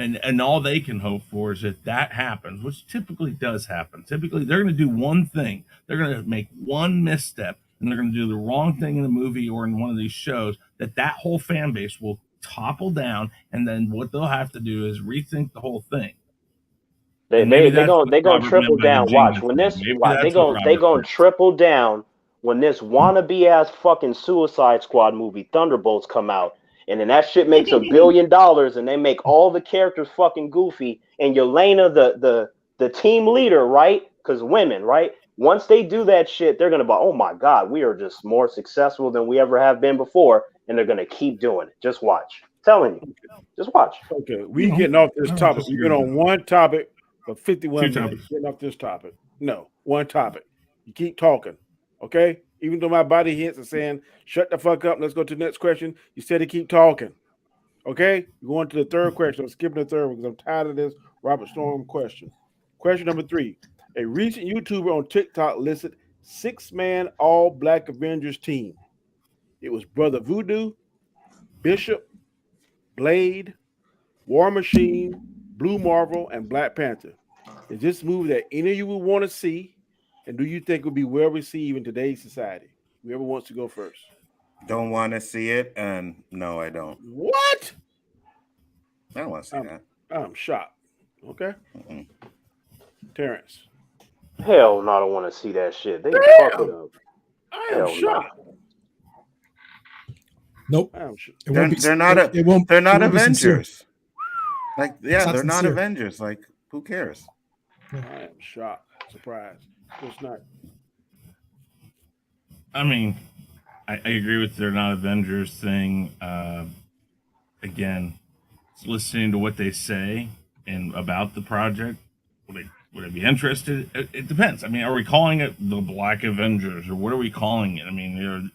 And all they can hope for is if that happens, which typically does happen. Typically, they're going to do one thing. They're going to make one misstep, and they're going to do the wrong thing in a movie or in one of these shows, that whole fan base will topple down, and then what they'll have to do is rethink the whole thing. They gonna triple down. Watch when this. They gonna triple down when this wannabe ass fucking Suicide Squad movie Thunderbolts come out, and then that shit makes $1 billion, and they make all the characters fucking goofy, and Yelena the team leader, right? Because women, right? Once they do that shit, they're gonna be, oh my god, we are just more successful than we ever have been before, and they're gonna keep doing it. Just watch. I'm telling you, just watch. Okay, we getting off this topic. We've been on one topic for 51 minutes. Getting off this topic. No, one topic. You keep talking, okay? Even though my body hits and saying, shut the fuck up, let's go to the next question, you said to keep talking, okay? We're going to the third question. I'm skipping the third one because I'm tired of this Robert Storm question. Question number 3. A recent YouTuber on TikTok listed 6-man all-black Avengers team. It was Brother Voodoo, Bishop, Blade, War Machine, Blue Marvel, and Black Panther. Is this movie that any of you would want to see? And do you think it would be well received in today's society? Whoever wants to go first. Don't want to see it, and no, I don't. What? I don't want to see that. I'm shocked. Okay. Terrence. Hell no, I don't want to see that shit. They fuck it up. I am shocked. Nope. They're not Avengers. Like, yeah, they're not Avengers. Like, who cares? I am shocked. Surprised. It's not. I mean, I agree with they're not Avengers thing. Again, listening to what they say and about the project, would I be interested? It depends. I mean, are we calling it the Black Avengers, or what are we calling it? I mean,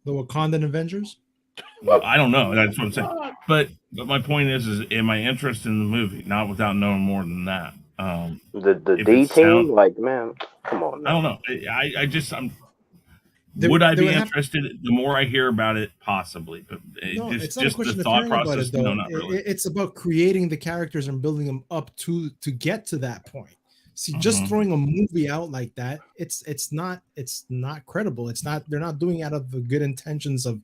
the Wakandan Avengers? Well, I don't know. That's what I'm saying. But my point is am I interested in the movie? Not without knowing more than that. The D team, like, man, come on. Man. I don't know. Would I be interested? The more I hear about it, possibly. But it's not a question the of thought hearing about process. it, though. No, not really. It's about creating the characters and building them up to get to that point. See, just throwing a movie out like that, it's not credible. It's not. They're not doing it out of the good intentions of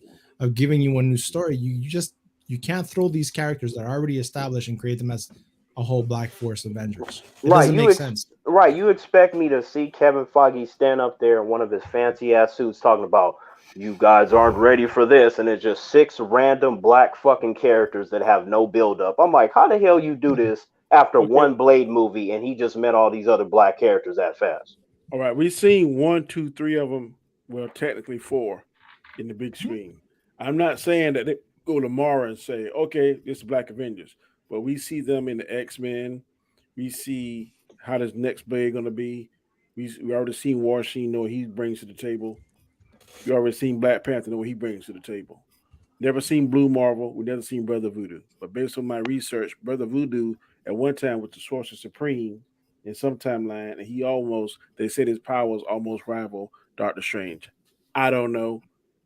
giving you a new story. You can't throw these characters that are already established and create them as a whole Black Force Avengers. It doesn't make sense. Right. You expect me to see Kevin Feige stand up there in one of his fancy ass suits talking about, you guys aren't ready for this, and it's just 6 random black fucking characters that have no build up. I'm like, how the hell you do this after one Blade movie and he just met all these other black characters that fast? All right. We've seen 1, 2, 3 of them. Well, technically 4 in the big screen. I'm not saying that they go tomorrow and say, okay, this is Black Avengers. But we see them in the X-Men. We see how this next Blade going to be. We already seen War Machine, know what he brings to the table. We already seen Black Panther, know what he brings to the table. Never seen Blue Marvel. We never seen Brother Voodoo. But based on my research, Brother Voodoo at one time was the Sorcerer Supreme in some timeline, and they said his powers almost rival Doctor Strange. I don't know.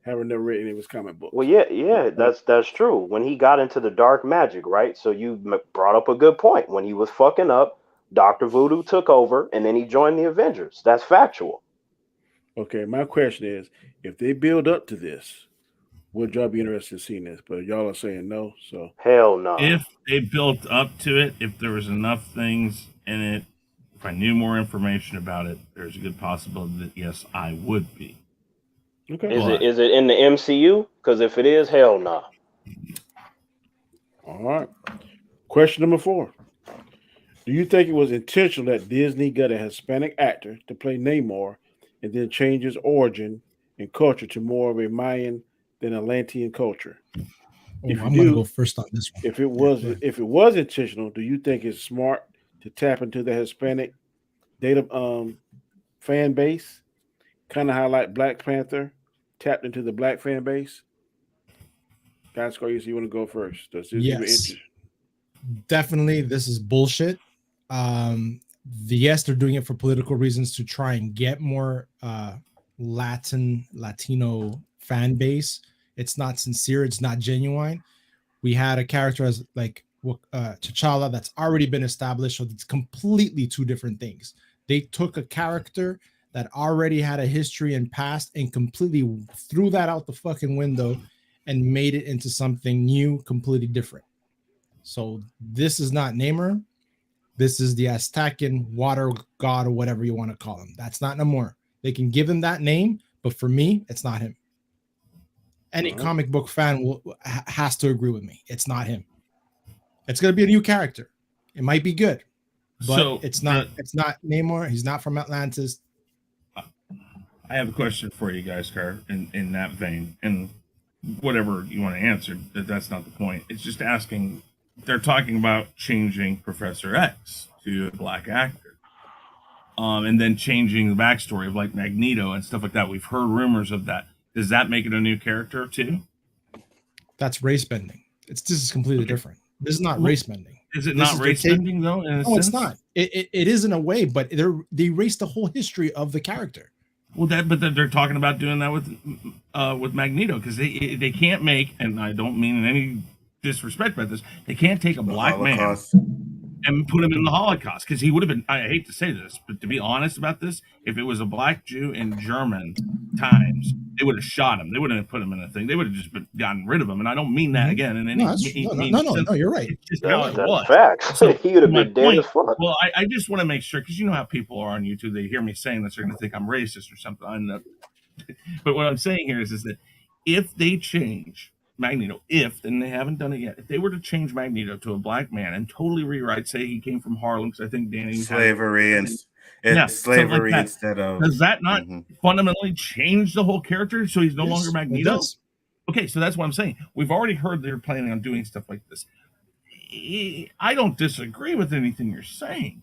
Haven't never read any of his comic books. Well, yeah, that's true. When he got into the dark magic, right? So you brought up a good point. When he was fucking up, Dr. Voodoo took over, and then he joined the Avengers. That's factual. Okay, my question is, if they build up to this, would y'all be interested in seeing this? But y'all are saying no, so hell no. If they built up to it, if there was enough things in it, if I knew more information about it, there's a good possibility that yes, I would be. Okay. Is it in the MCU? Because if it is, hell no. All right. Question number 4. Do you think it was intentional that Disney got a Hispanic actor to play Namor and then change his origin and culture to more of a Mayan than Atlantean culture? I'm gonna go first on this one. If it was intentional, do you think it's smart to tap into the Hispanic data fan base, kind of how like Black Panther tapped into the Black fan base? Guys, you want to go first? Yes, definitely. This is bullshit. Yes, they're doing it for political reasons to try and get more Latino fan base. It's not sincere. It's not genuine. We had a character as like T'Challa that's already been established. So it's completely two different things. They took a character that already had a history and past and completely threw that out the fucking window and made it into something new, completely different. So this is not Namor. This is the Aztecan water god or whatever you want to call him. That's not Namor. They can give him that name, but for me, it's not him. Any comic book fan has to agree with me. It's not him. It's going to be a new character. It might be good, but it's not. It's not Namor. He's not from Atlantis. I have a question for you guys, Car, in that vein, and whatever you want to answer. That's not the point. It's just asking. They're talking about changing Professor X to a black actor, and then changing the backstory of like Magneto and stuff like that. We've heard rumors of that. Does that make it a new character too? That's race bending. This is completely different. This is not race bending. Is it not race bending though? No, it's not. It is in a way, but they erased the whole history of the character. Well, but they're talking about doing that with Magneto because they can't make, and I don't mean any disrespect about this, they can't take a black man and put him in the Holocaust because he would have been. I hate to say this, but to be honest about this, if it was a black Jew in German times, they would have shot him. They wouldn't have put him in a thing. They would have just gotten rid of him. And I don't mean that again in any. No, you're right. It's just how it was. Facts. So he would have been dead as fuck. Well, I just want to make sure because you know how people are on YouTube. They hear me saying this, they're going to think I'm racist or something. But what I'm saying here is that if they change Magneto, and they haven't done it yet, if they were to change Magneto to a black man and totally rewrite, say he came from Harlem, because I think Danny slavery slavery like instead of, does that not fundamentally change the whole character? So he's no longer Magneto. Okay, so that's what I'm saying. We've already heard they're planning on doing stuff like this. I don't disagree with anything you're saying,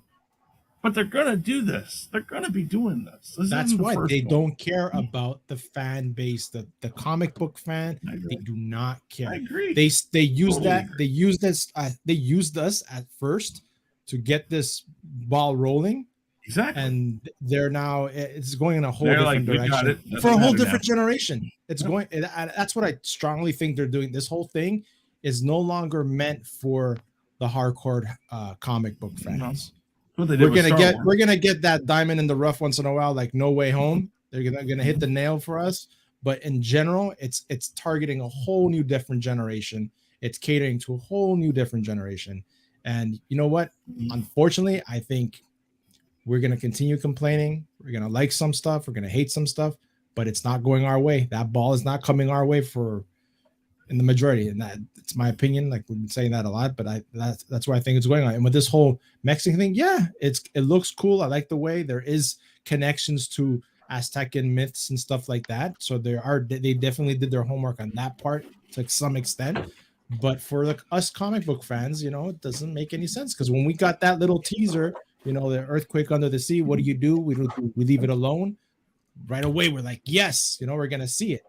but they're gonna do this. They're gonna be doing this. That's why they don't care about the fan base, the comic book fan. They do not care. I agree. They use that. They use this. They used us at first to get this ball rolling. Exactly. And they're now it's going in a whole different direction for a whole different generation. It's going. That's what I strongly think they're doing. This whole thing is no longer meant for the hardcore comic book fans. We're gonna get that diamond in the rough once in a while, like No Way Home. They're gonna hit the nail for us. But in general, it's targeting a whole new different generation. It's catering to a whole new different generation. And you know what? Unfortunately, I think we're gonna continue complaining. We're gonna like some stuff. We're gonna hate some stuff, but it's not going our way. That ball is not coming our way in the majority, and it's my opinion. Like we've been saying that a lot, but that's where I think it's going on. And with this whole Mexican thing, it looks cool. I like the way there is connections to Aztecan myths and stuff like that. So they definitely did their homework on that part to some extent. But for us comic book fans, it doesn't make any sense because when we got that little teaser, the earthquake under the sea, what do? We leave it alone. Right away, we're like, yes, we're gonna see it.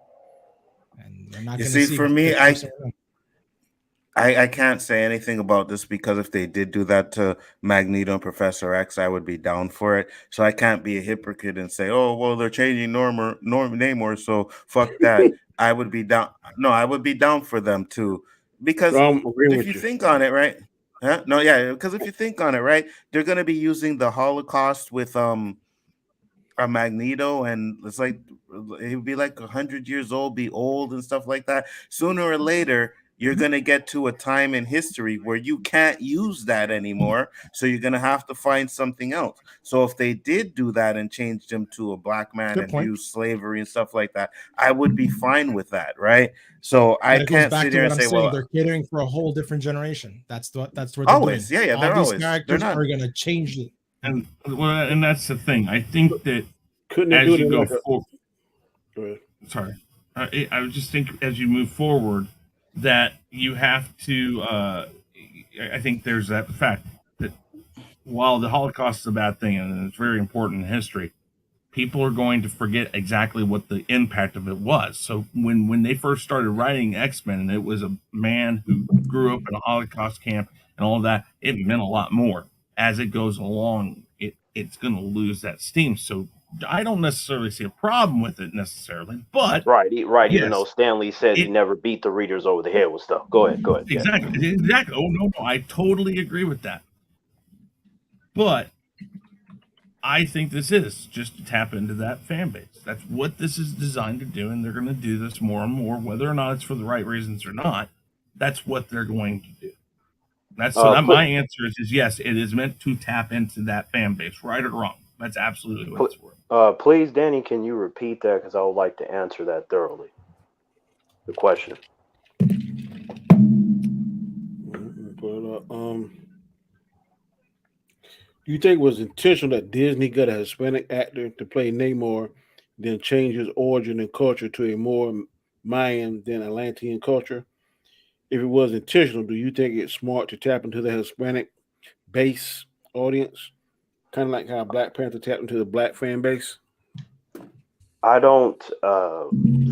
And we're not going to see. For me, I can't say anything about this because if they did do that to Magneto and Professor X, I would be down for it. So I can't be a hypocrite and say, "Oh, well, they're changing Namor, so fuck that." I would be down. No, I would be down for them too, because if you think on it, right? No, yeah, because if you think on it, right, they're going to be using the Holocaust with a Magneto, and it's like it would be like 100 years old, be old and stuff like that. Sooner or later, you're gonna get to a time in history where you can't use that anymore. So you're gonna have to find something else. So if they did do that and changed him to a black man and use slavery and stuff like that, I would be fine with that, right? So I can't sit there and say, well, they're catering for a whole different generation. That's what they're always doing. Yeah, they're always. Characters are gonna change it. And that's the thing. I think that as you go forward, sorry, I would just think as you move forward that you have to. I think there's that fact that while the Holocaust is a bad thing and it's very important in history, people are going to forget exactly what the impact of it was. So when they first started writing X-Men and it was a man who grew up in a Holocaust camp and all of that, it meant a lot more. As it goes along, it's going to lose that steam. So I don't necessarily see a problem with it necessarily, but right. yes, Even though Stanley said he never beat the readers over the head with stuff. Go ahead. Exactly. Oh no, I totally agree with that. But I think this is just to tap into that fan base. That's what this is designed to do, and they're going to do this more and more, whether or not it's for the right reasons or not. That's what they're going to do. My answer is yes, it is meant to tap into that fan base, right or wrong. That's absolutely what it's for. Please, Danny, can you repeat that? Because I would like to answer that thoroughly. The question. Do you think it was intentional that Disney got a Hispanic actor to play Namor, then change his origin and culture to a more Mayan than Atlantean culture? If it was intentional, do you think it's smart to tap into the Hispanic base audience? Kind of like how Black Panther tapped into the Black fan base? I don't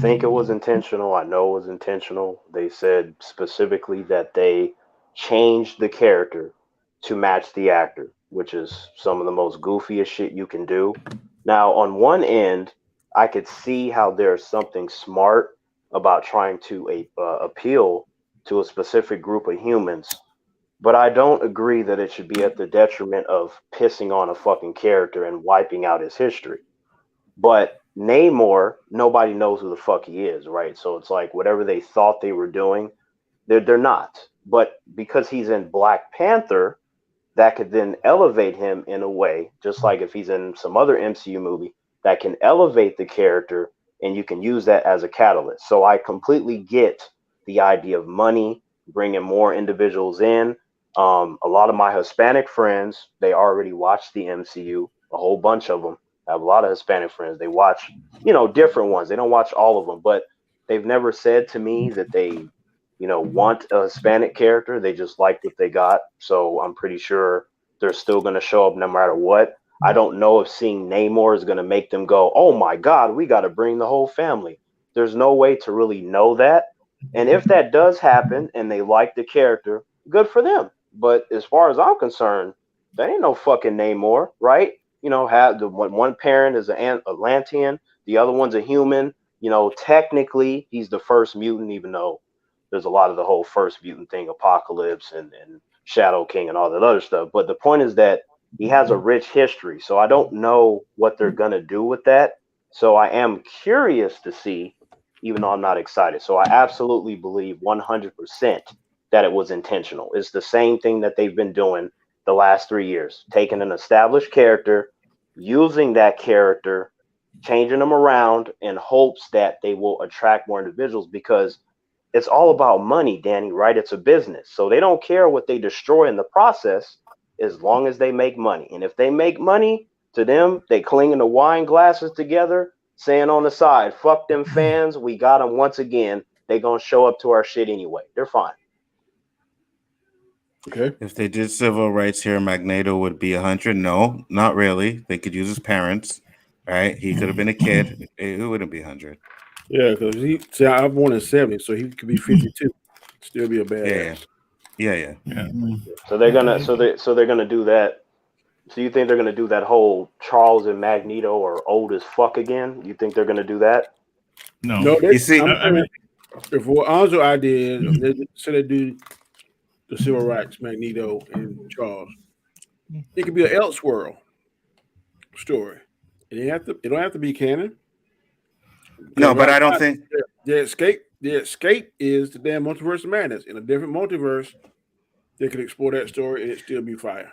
think it was intentional. I know it was intentional. They said specifically that they changed the character to match the actor, which is some of the most goofiest shit you can do. Now, on one end, I could see how there's something smart about trying to appeal to a specific group of humans, but I don't agree that it should be at the detriment of pissing on a fucking character and wiping out his history. But Namor, nobody knows who the fuck he is, right? So it's like whatever they thought they were doing, they're not. But because he's in Black Panther, that could then elevate him in a way, just like if he's in some other MCU movie, that can elevate the character, and you can use that as a catalyst. So I completely get the idea of money, bringing more individuals in. A lot of my Hispanic friends, they already watched the MCU, a whole bunch of them. I have a lot of Hispanic friends. They watch, different ones. They don't watch all of them, but they've never said to me that they, want a Hispanic character. They just like what they got. So I'm pretty sure they're still going to show up no matter what. I don't know if seeing Namor is going to make them go, oh my God, we got to bring the whole family. There's no way to really know that. And if that does happen and they like the character, good for them. But as far as I'm concerned, that ain't no fucking Namor, right? Have one parent is an Atlantean, the other one's a human. Technically he's the first mutant, even though there's a lot of the whole first mutant thing, Apocalypse and Shadow King and all that other stuff. But the point is that he has a rich history. So I don't know what they're going to do with that. So I am curious to see, even though I'm not excited. So I absolutely believe 100% that it was intentional. It's the same thing that they've been doing the last 3 years, taking an established character, using that character, changing them around in hopes that they will attract more individuals, because it's all about money, Danny, right? It's a business. So they don't care what they destroy in the process as long as they make money. And if they make money, to them, they clinging the wine glasses together, saying on the side, fuck them fans, we got them once again. They going to show up to our shit anyway. They're fine. Okay. If they did civil rights here, Magneto would be 100. No, not really. They could use his parents, right? He could have been a kid. It wouldn't be 100. Yeah, because I'm born in 70, so he could be 52. Still be a badass. Yeah. So they're gonna do that. So you think they're gonna do that whole Charles and Magneto are old as fuck again? You think they're gonna do that? No. You see, if what Anzo idea, they do the civil rights, Magneto and Charles. It could be an Elseworld story. It don't have to be canon. No, but I don't think the escape is the damn multiverse of madness. In a different multiverse, they could explore that story and it still be fire.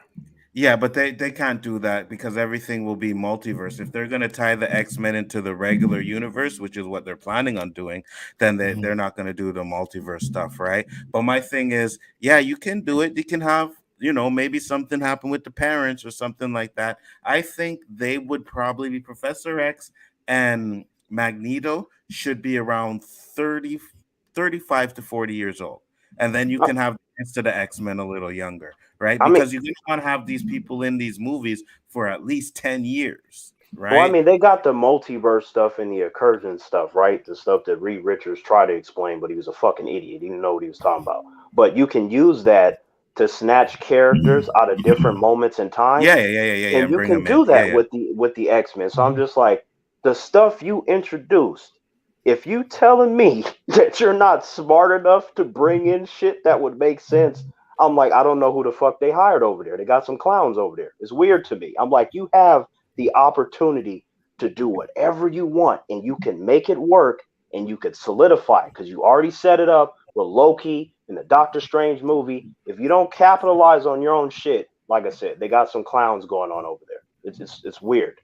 Yeah, but they can't do that because everything will be multiverse. If they're going to tie the X-Men into the regular universe, which is what they're planning on doing, then they're not going to do the multiverse stuff, right? But my thing is, yeah, you can do it. You can have, maybe something happen with the parents or something like that. I think they would probably be Professor X and Magneto should be around 35 to 40 years old. And then you can have the rest of the X-Men a little younger, right? Because you're going to want to have these people in these movies for at least 10 years, right? Well, I mean, they got the multiverse stuff and the Incursion stuff, right? The stuff that Reed Richards tried to explain, but he was a fucking idiot. He didn't know what he was talking about. But you can use that to snatch characters out of different moments in time. Yeah. And you Bring can them do in. that with the X-Men. So I'm just like, the stuff you introduced, if you telling me that you're not smart enough to bring in shit that would make sense, I'm like, I don't know who the fuck they hired over there. They got some clowns over there. It's weird to me. I'm like, you have the opportunity to do whatever you want, and you can make it work, and you could solidify it because you already set it up with Loki in the Doctor Strange movie. If you don't capitalize on your own shit, like I said, they got some clowns going on over there. It's weird.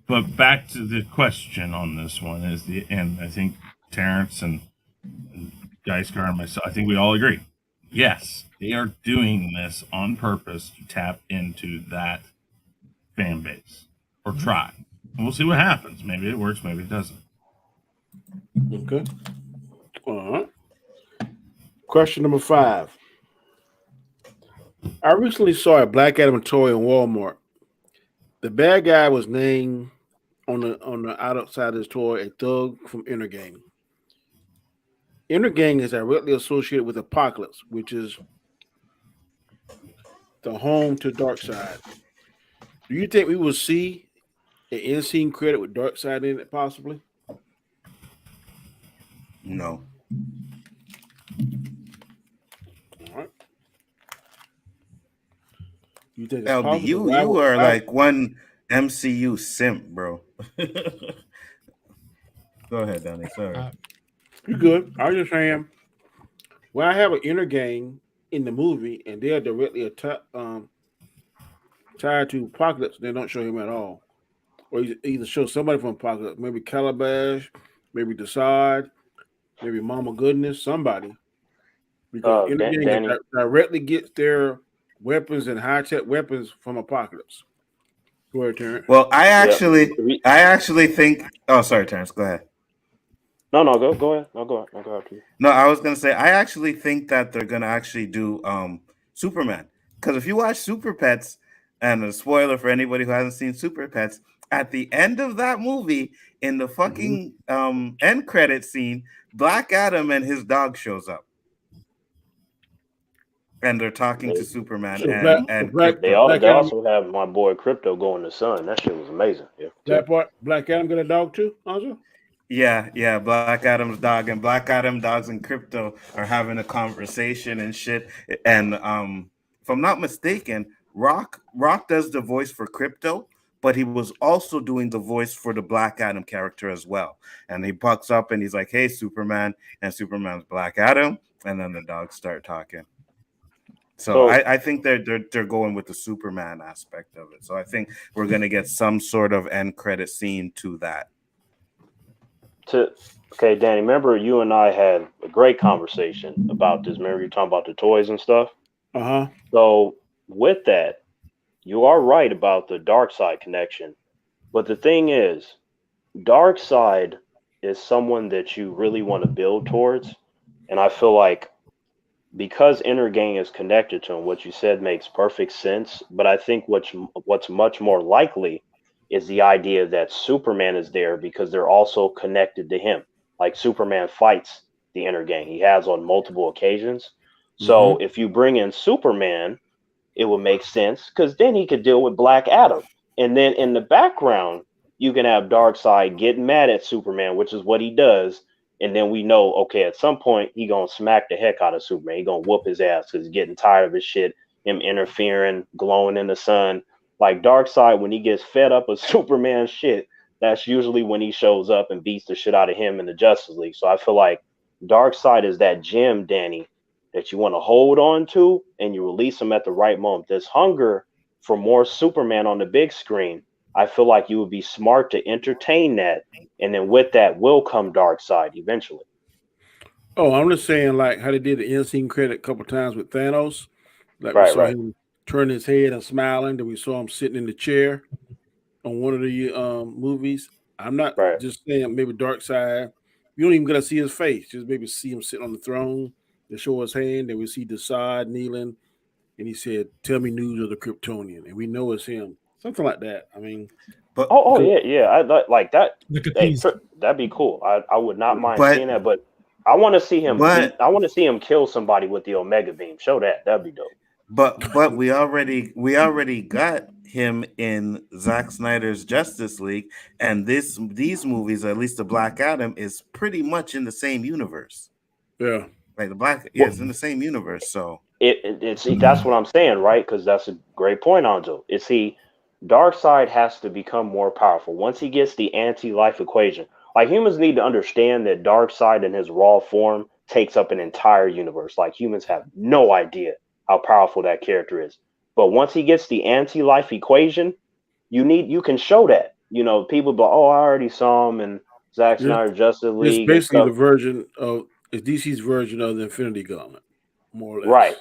But back to the question on this one and I think Terrence and Geisgar and myself, I think we all agree. Yes, they are doing this on purpose to tap into that fan base or try. And we'll see what happens. Maybe it works, maybe it doesn't. Okay. All right. Question number 5. I recently saw a Black Adam toy in Walmart. The bad guy was named on the outside of his toy a thug from Intergang. Intergang is directly associated with Apocalypse, which is the home to Darkseid. Do you think we will see an end scene credit with Darkseid in it, possibly? No. All right. You think it's LB, possible? you are like one MCU simp, bro. Go ahead, Donnie. Sorry. You're good. I was just saying, when I have an Intergang in the movie and they are directly tied to Apocalypse, they don't show him at all. Or either show somebody from Apocalypse, maybe Calabash, maybe Desaad, maybe Mama Goodness, somebody. Because Intergang directly gets their weapons and high-tech weapons from Apocalypse. Go ahead, Terrence. Well, I actually think. Oh, sorry, Terrence. Go ahead. No, go ahead. I'll go after you. No, I was gonna say I actually think that they're gonna actually do Superman, because if you watch Super Pets, and a spoiler for anybody who hasn't seen Super Pets, at the end of that movie, in the fucking end credit scene, Black Adam and his dog shows up. And they're talking to Superman and they also have my boy Crypto going to Sun. That shit was amazing. Yeah. Black Adam got a dog too, also? Yeah. Black Adam's dog and Black Adam dogs and Crypto are having a conversation and shit. And if I'm not mistaken, Rock does the voice for Crypto, but he was also doing the voice for the Black Adam character as well. And he bucks up and he's like, "Hey, Superman," and Superman's Black Adam, and then the dogs start talking. So I think they're going with the Superman aspect of it. So I think we're gonna get some sort of end credit scene to that. Okay, Danny, remember you and I had a great conversation about this. Remember you talking about the toys and stuff? Uh-huh. So with that, you are right about the Darkseid connection. But the thing is, Darkseid is someone that you really want to build towards. And I feel like because Intergang is connected to him, what you said makes perfect sense. But I think what's much more likely is the idea that Superman is there because they're also connected to him. Like Superman fights the Intergang. He has on multiple occasions. So if you bring in Superman, it would make sense because then he could deal with Black Adam. And then in the background, you can have Darkseid getting mad at Superman, which is what he does. And then we know, okay, at some point, he going to smack the heck out of Superman. He going to whoop his ass because he's getting tired of his shit, him interfering, glowing in the sun. Like Darkseid, when he gets fed up with Superman's shit, that's usually when he shows up and beats the shit out of him in the Justice League. So I feel like Darkseid is that gem, Danny, that you want to hold on to and you release him at the right moment. This hunger for more Superman on the big screen, I feel like you would be smart to entertain that. And then with that will come Darkseid eventually. Oh, I'm just saying like how they did the end scene credit a couple times with Thanos. Like we saw him turn his head and smiling. Then we saw him sitting in the chair on one of the movies. I'm not just saying maybe Darkseid. You don't even get to see his face. Just maybe see him sitting on the throne. They show his hand. Then we see Desaad kneeling. And he said, "Tell me news of the Kryptonian." And we know it's him. Something like that. I mean, but yeah. I like that. That'd be cool. I would not mind seeing that, but I want to see him But I want to see him kill somebody with the Omega Beam. Show that. That'd be dope. but we already got him in Zack Snyder's Justice League, and these movies, at least the Black Adam, is pretty much in the same universe. Yeah. Like the Black, yeah, it's in the same universe. So It's that's what I'm saying, right? Because that's a great point, Anjo. Darkseid has to become more powerful once he gets the anti-life equation. Like humans need to understand that Darkseid in his raw form takes up an entire universe. Like humans have no idea how powerful that character is. But once he gets the anti-life equation, you can show that. You know, people go, oh, I already saw him in Zack Snyder Justice It's League and basically stuff. the version of it's DC's version of the Infinity Gauntlet, more or less.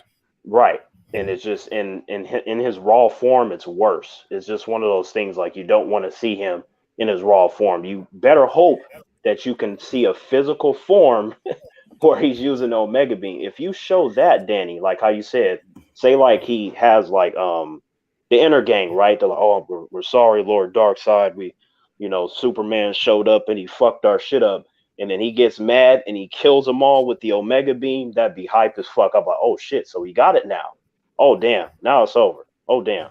Right. And it's just in his raw form, it's worse. It's just one of those things like you don't want to see him in his raw form. You better hope that you can see a physical form where he's using the Omega Beam. If you show that, Danny, like how you said, say like he has like the inner gang, right? They're like, oh, we're sorry, Lord Darkseid. Superman showed up and he fucked our shit up. And then he gets mad and he kills them all with the Omega Beam. That'd be hype as fuck. I'm like, oh shit, so he got it now. Oh damn, now it's over. Oh damn.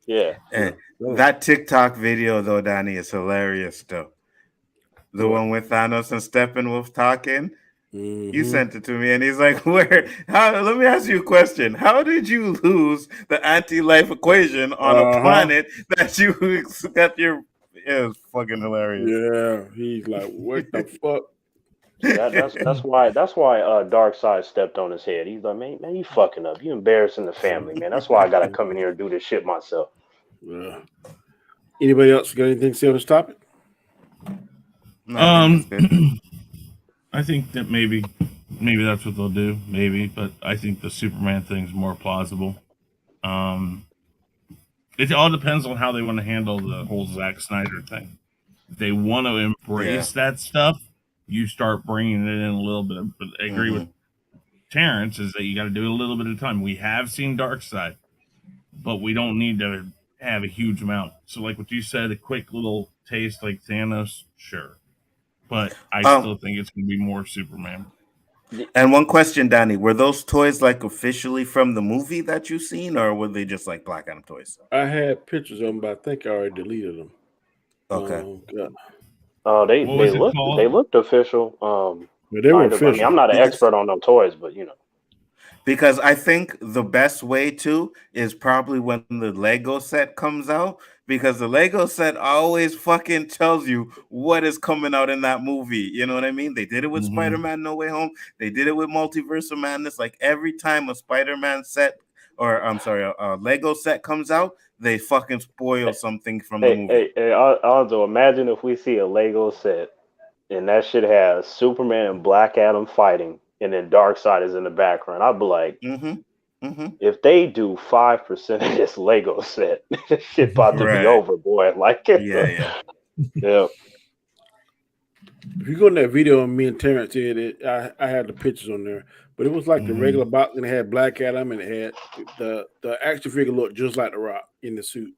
Yeah. and that TikTok video though, Danny, is hilarious though. The one with Thanos and Steppenwolf talking. You sent it to me, and he's like, "Where? How? Let me ask you a question. How did you lose the anti-life equation on a planet that you got your?" It was fucking hilarious. Yeah, he's like, "What the fuck?" That's why Darkseid stepped on his head. He's like, man, you fucking up. You embarrassing the family, man. That's why I gotta come in here and do this shit myself. Yeah. Anybody else got anything to say on this topic? No, I think that maybe that's what they'll do, maybe, but I think the Superman thing's more plausible. It all depends on how they want to handle the whole Zack Snyder thing. If they want to embrace that stuff, you start bringing it in a little bit. But I agree with Terrence is that you got to do it a little bit of time. We have seen Darkseid, but we don't need to have a huge amount. So, like what you said, a quick little taste like Thanos, sure. But I still think it's going to be more Superman. And one question, Danny, were those toys like officially from the movie that you've seen, or were they just like Black Adam toys? I had pictures of them, but I think I already deleted them. Okay. They looked official. But they were official. I mean, I'm not an expert on them toys, but you know. Because I think the best way to is probably when the Lego set comes out, because the Lego set always fucking tells you what is coming out in that movie. You know what I mean? They did it with Spider-Man No Way Home. They did it with Multiverse of Madness. Like every time a Spider-Man set, or I'm sorry, a Lego set comes out, they fucking spoil something from the movie. Hey, Aldo, imagine if we see a Lego set and that shit has Superman and Black Adam fighting, and then Darkseid is in the background. I'd be like, if they do 5% of this Lego set, this shit about to be over, boy. Like, yeah. If you go in that video and me and Terrence did it, I had the pictures on there, but it was like the regular box, and it had Black Adam, and it had the action figure looked just like The Rock in the suit.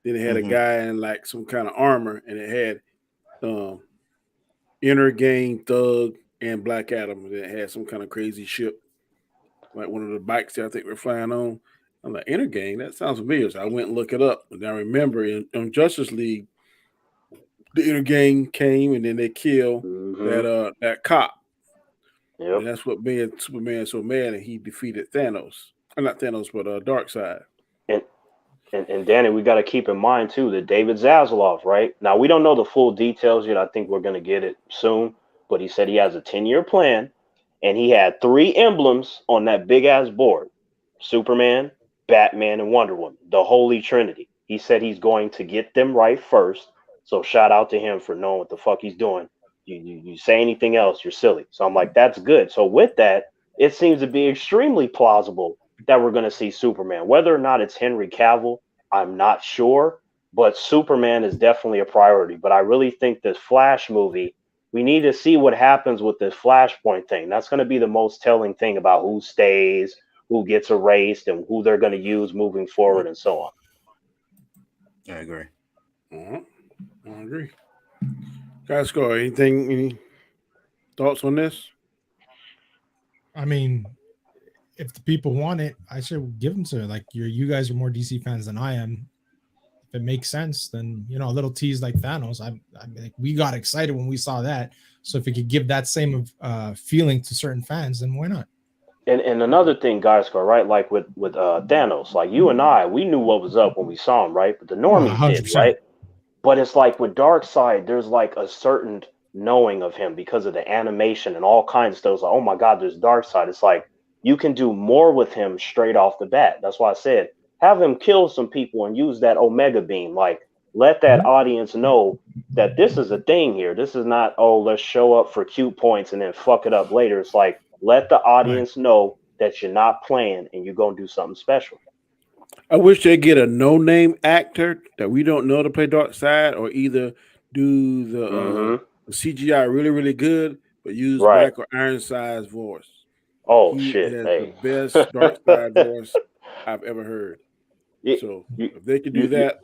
Then it had a guy in like some kind of armor, and it had Inner Gang, Thug, and Black Adam. And it had some kind of crazy ship, like one of the bikes that I think we're flying on. I'm like, Inner Gang, that sounds familiar. So I went and looked it up. And I remember in Justice League, the Inner Gang came and then they killed that cop. Yep. And that's what made Superman so mad, and he defeated Thanos. Not Thanos, but Darkseid. And Danny, we got to keep in mind too that David Zaslav, right? Now we don't know the full details yet. I think we're going to get it soon, but he said he has a 10-year plan, and he had 3 emblems on that big ass board: Superman, Batman, and Wonder Woman, the Holy Trinity. He said he's going to get them right first. So shout out to him for knowing what the fuck he's doing. You say anything else, you're silly. So I'm like, that's good. So with that, it seems to be extremely plausible that we're going to see Superman. Whether or not it's Henry Cavill, I'm not sure, but Superman is definitely a priority. But I really think this Flash movie, we need to see what happens with this Flashpoint thing. That's going to be the most telling thing about who stays, who gets erased, and who they're going to use moving forward and so on. I agree. I agree. Guys, go. Anything? Thoughts on this? I mean, if the people want it, I should give them to it. Like you guys are more DC fans than I am. If it makes sense, then a little tease like Thanos. I mean, like, we got excited when we saw that. So if it could give that same feeling to certain fans, then why not? And another thing, guys, go right, like with Thanos, like you and I, we knew what was up when we saw him, right? But the normies did, 100%. right? But it's like with Darkseid, there's like a certain knowing of him because of the animation and all kinds of stuff. It's like, oh my God, there's Darkseid. It's like you can do more with him straight off the bat. That's why I said have him kill some people and use that Omega beam. Like let that audience know that this is a thing here. This is not, oh, let's show up for cute points and then fuck it up later. It's like let the audience know that you're not playing and you're gonna do something special. I wish they get a no-name actor that we don't know to play Darkseid, or either do the CGI really, really good, but use Michael Ironside's voice. Oh, he shit! has Hey, the best Darkseid voice I've ever heard. So if they could do that,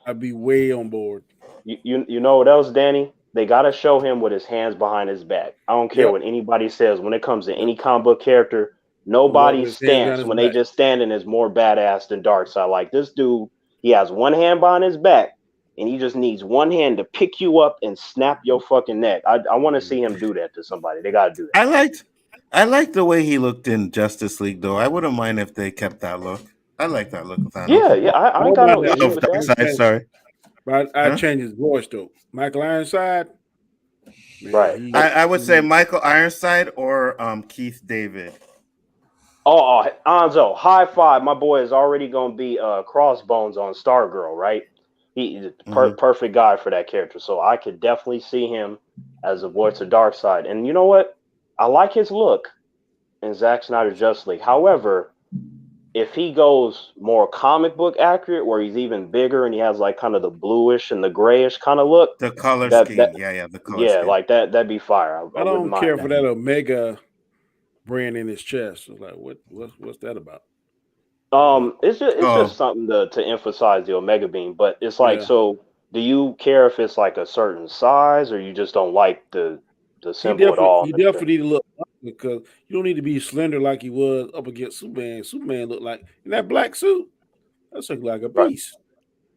I'd be way on board. You know what else, Danny? They got to show him with his hands behind his back. I don't care what anybody says. When it comes to any comic book character, nobody's stance when they just standing is more badass than Darkseid. Like this dude, he has one hand behind his back, and he just needs one hand to pick you up and snap your fucking neck. I want to see him do that to somebody. They got to do that. I liked the way he looked in Justice League, though. I wouldn't mind if they kept that look. I like that look of Thanos. Yeah, I ain't got no issue with that. Sorry. But I changed his voice, though. Michael Ironside. Man, right. I would say Michael Ironside or Keith David. Oh, Anzo, high five. My boy is already going to be Crossbones on Stargirl, right? He's perfect guy for that character. So I could definitely see him as the voice of Darkseid. And you know what? I like his look in Zack Snyder's Justice League. However, if he goes more comic book accurate, where he's even bigger and he has like kind of the bluish and the grayish kind of look, the color scheme, the color scheme. like that'd be fire. I don't care for that Omega brand in his chest. So like, what's that about? It's just something to emphasize the Omega beam. But it's like, so do you care if it's like a certain size, or you just don't like the symbol at all? You definitely need to look, because you don't need to be slender like he was up against Superman. Superman looked like in that black suit. That's like a beast.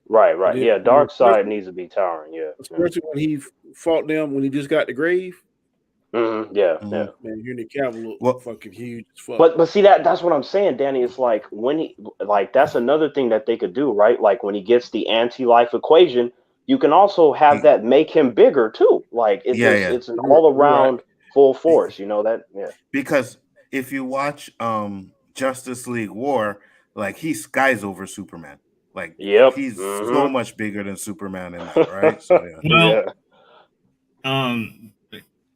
Right. Yeah, Darkseid needs to be towering. Yeah, especially when he fought them when he just got the grave. Yeah. Man, Henry Cavill looked fucking huge as fuck. But see that's what I'm saying, Danny. It's like when he that's another thing that they could do, right? Like when he gets the anti-life equation, you can also have that make him bigger too. Like it's an all around full force. You know that? Yeah. Because if you watch Justice League War, like he skies over Superman. Like he's so much bigger than Superman in that, right? So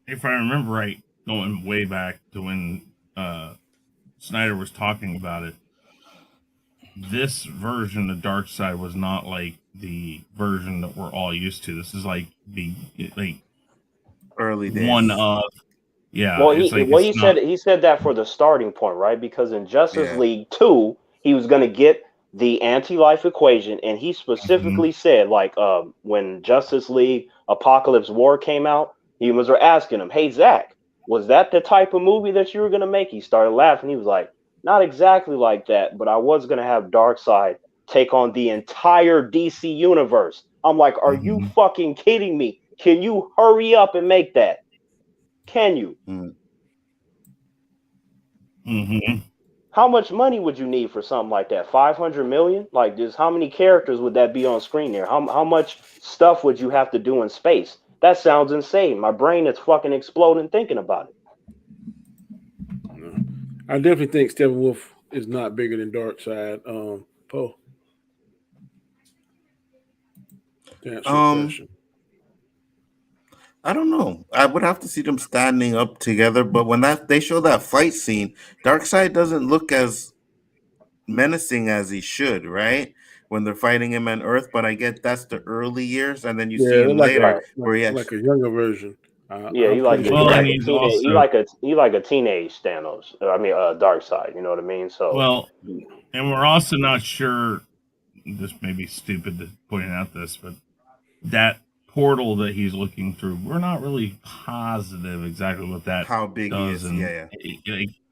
if I remember right, going way back to when Snyder was talking about it, this version of Darkseid was not like the version that we're all used to. This is like the early days. One of Well, he said that for the starting point, right? Because in Justice League 2, he was going to get the anti-life equation, and he specifically said, like, when Justice League Apocalypse War came out, humans were asking him, "Hey, Zach, was that the type of movie that you were going to make?" He started laughing. He was like, "Not exactly like that, but I was going to have Darkseid take on the entire DC universe." I'm like, are you fucking kidding me? Can you hurry up and make that? Can you? How much money would you need for something like that? 500 million? Like, just how many characters would that be on screen there? How much stuff would you have to do in space? That sounds insane. My brain is fucking exploding thinking about it. I definitely think Steppenwolf is not bigger than Darkseid. Poe. I don't know. I would have to see them standing up together, but when they show that fight scene, Darkseid doesn't look as menacing as he should, right? When they're fighting him on Earth, but I get that's the early years, and then you see him later where he like a younger version. He like a teenage Thanos. I mean, Darkseid. You know what I mean? So and we're also not sure. This may be stupid to point out this, but that portal that he's looking through. We're not really positive exactly what that How big he does, is. and Yeah.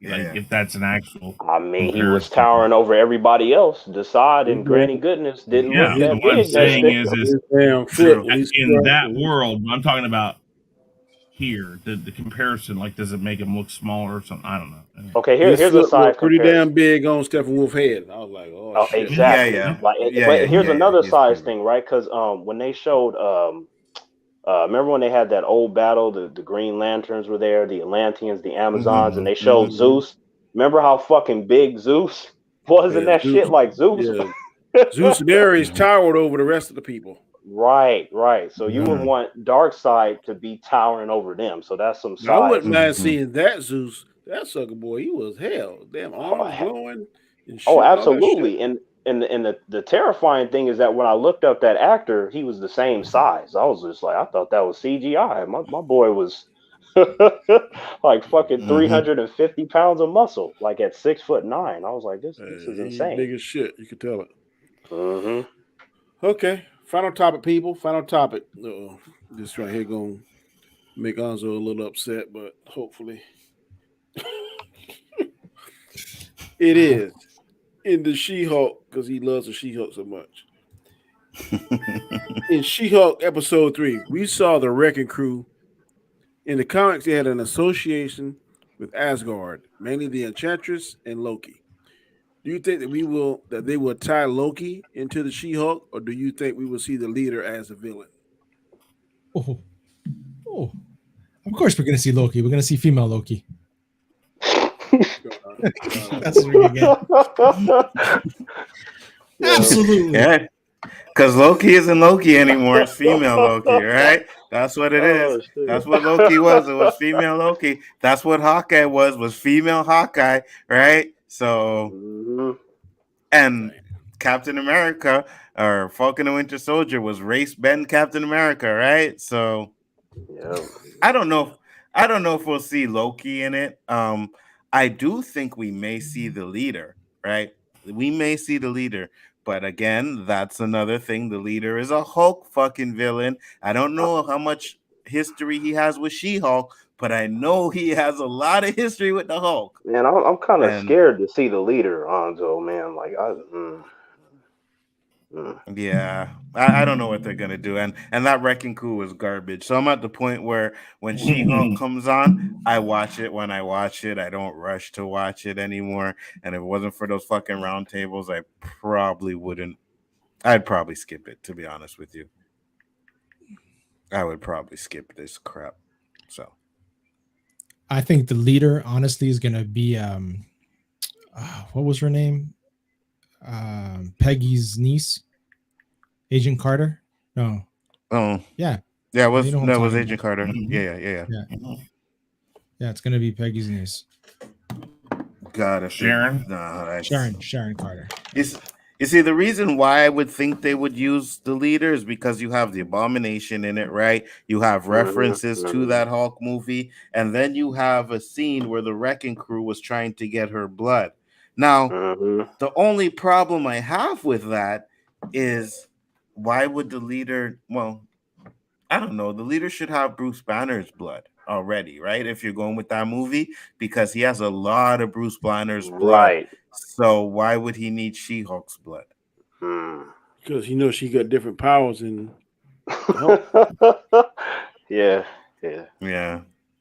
if that's an actual. I mean, he was comparison. towering over everybody else. Decide and Granny Goodness didn't look Yeah, that what I'm big. That saying shit. is Damn True. foot when he's in that world. I'm talking about here. The comparison, like, does it make him look smaller or something? I don't know. Okay, his here's a foot side looked pretty comparison. damn big on Steppenwolf's head. I was like, oh shit. Exactly. Yeah. Like, Yeah, but here's another he's size bigger. thing, right? Because when they showed, remember when they had that old battle? The Green Lanterns were there, the Atlanteans, the Amazons, and they showed Zeus. Remember how fucking big Zeus was in that Zeus, shit? Like Zeus. Yeah. Zeus and Ares towered over the rest of the people. Right. So you would want Darkseid to be towering over them. So that's some size. I wouldn't mind seeing that Zeus. That sucker boy, he was hell. Damn arms glowing and shit. Oh, absolutely. And the terrifying thing is that when I looked up that actor, he was the same size. I was just like, I thought that was CGI. My boy was like fucking 350 pounds of muscle, like at 6'9". I was like, this is insane. Big as shit. You could tell it. Mm-hmm. Okay. Final topic, people. Final topic. This right here gonna make Anzo a little upset, but hopefully it is in the She-Hulk because he loves the She-Hulk so much. In She-Hulk episode 3, we saw the Wrecking Crew. In the comics, they had an association with Asgard, mainly the Enchantress and Loki. Do you think that they will tie Loki into the She-Hulk, or do you think we will see the leader as a villain? Oh, of course we're gonna see Loki. We're gonna see female Loki. That's what we're gonna get. Absolutely. Yeah. Because Loki isn't Loki anymore. It's female Loki, right? That's what it is. That's what Loki was. It was female Loki. That's what Hawkeye was female Hawkeye, right? So, and Captain America or Falcon and Winter Soldier was race bend Captain America, right? So, I don't know if we'll see Loki in it. I do think we may see the leader, right? We may see the leader. But again, that's another thing. The leader is a Hulk fucking villain. I don't know how much history he has with She-Hulk, but I know he has a lot of history with the Hulk. Man, I'm kind of scared to see the leader, Anzo, man. Like, Yeah, I don't know what they're gonna do, and that Wrecking Crew is garbage. So I'm at the point where when She-Hulk comes on, I watch it. When I watch it, I don't rush to watch it anymore. And if it wasn't for those fucking roundtables, I probably wouldn't. I'd probably skip it, to be honest with you. I would probably skip this crap. So I think the leader, honestly, is gonna be what was her name? Peggy's niece, Agent Carter. No. Oh yeah. It was Agent Carter. Yeah. Yeah, it's gonna be Peggy's niece. God, Sharon. Sharon Carter. You see, the reason why I would think they would use the leader is because you have the Abomination in it, right? You have references to that Hulk movie, and then you have a scene where the Wrecking Crew was trying to get her blood. Now, the only problem I have with that is why would the leader, well, I don't know, the leader should have Bruce Banner's blood already, right? If you're going with that movie, because he has a lot of Bruce Banner's blood. Right. So why would he need She-Hulk's blood? Because he knows she got different powers and Yeah.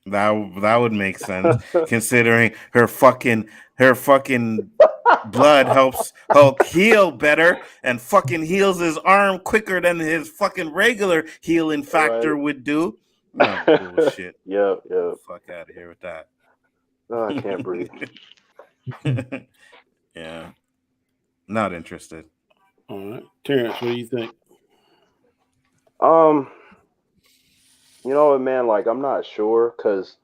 That would make sense considering her fucking blood helps Hulk heal better and fucking heals his arm quicker than his fucking regular healing factor would do. No bullshit. Yeah. Fuck out of here with that. Oh, I can't breathe. Yeah. Not interested. All right. Terrence, what do you think? You know what, man? Like, I'm not sure because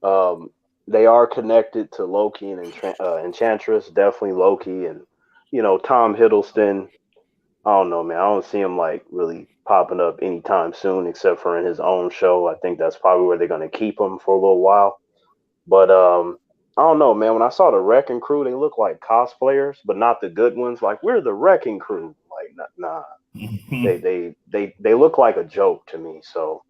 they are connected to Loki and Enchantress. Definitely Loki and, Tom Hiddleston. I don't know, man. I don't see him like really popping up anytime soon, except for in his own show. I think that's probably where they're going to keep him for a little while. But I don't know, man. When I saw the Wrecking Crew, they look like cosplayers, but not the good ones. Like, we're the Wrecking Crew. Like, nah. They look like a joke to me. So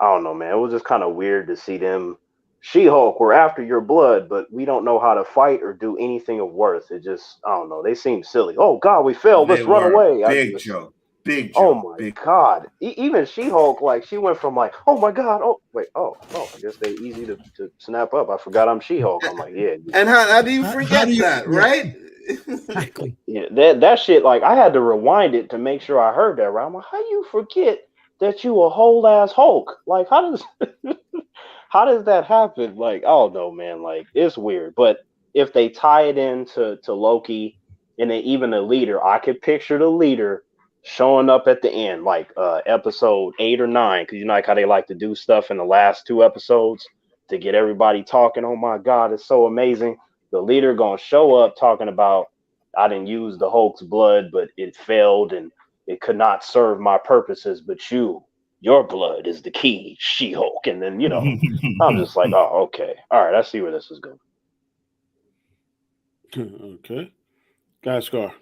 I don't know, man. It was just kind of weird to see them. She-Hulk, we're after your blood, but we don't know how to fight or do anything of worth. It just, I don't know. They seem silly. Oh God, we failed. Let's run away. Big joke. Big Oh joke. my Big God. Even She-Hulk, like she went from like, oh my God, oh wait, oh, I guess they easy to snap up. I forgot I'm She-Hulk. I'm like, yeah. And how do you How forget do you- that, yeah. right? Exactly. Yeah, that shit, like I had to rewind it to make sure I heard that right. I'm like, how you forget that you a whole ass Hulk? Like, how does how does that happen? Like, I don't know, man. Like, it's weird. But if they tie it into Loki and then even the leader, I could picture the leader showing up at the end, like episode 8 or 9, because you know like how they like to do stuff in the last 2 episodes to get everybody talking. Oh my God, it's so amazing. The leader gonna show up talking about I didn't use the Hulk's blood, but it failed and it could not serve my purposes. But your blood is the key, She-Hulk. And then I'm just like, oh, okay, all right, I see where this is going. Okay, guys, Scar.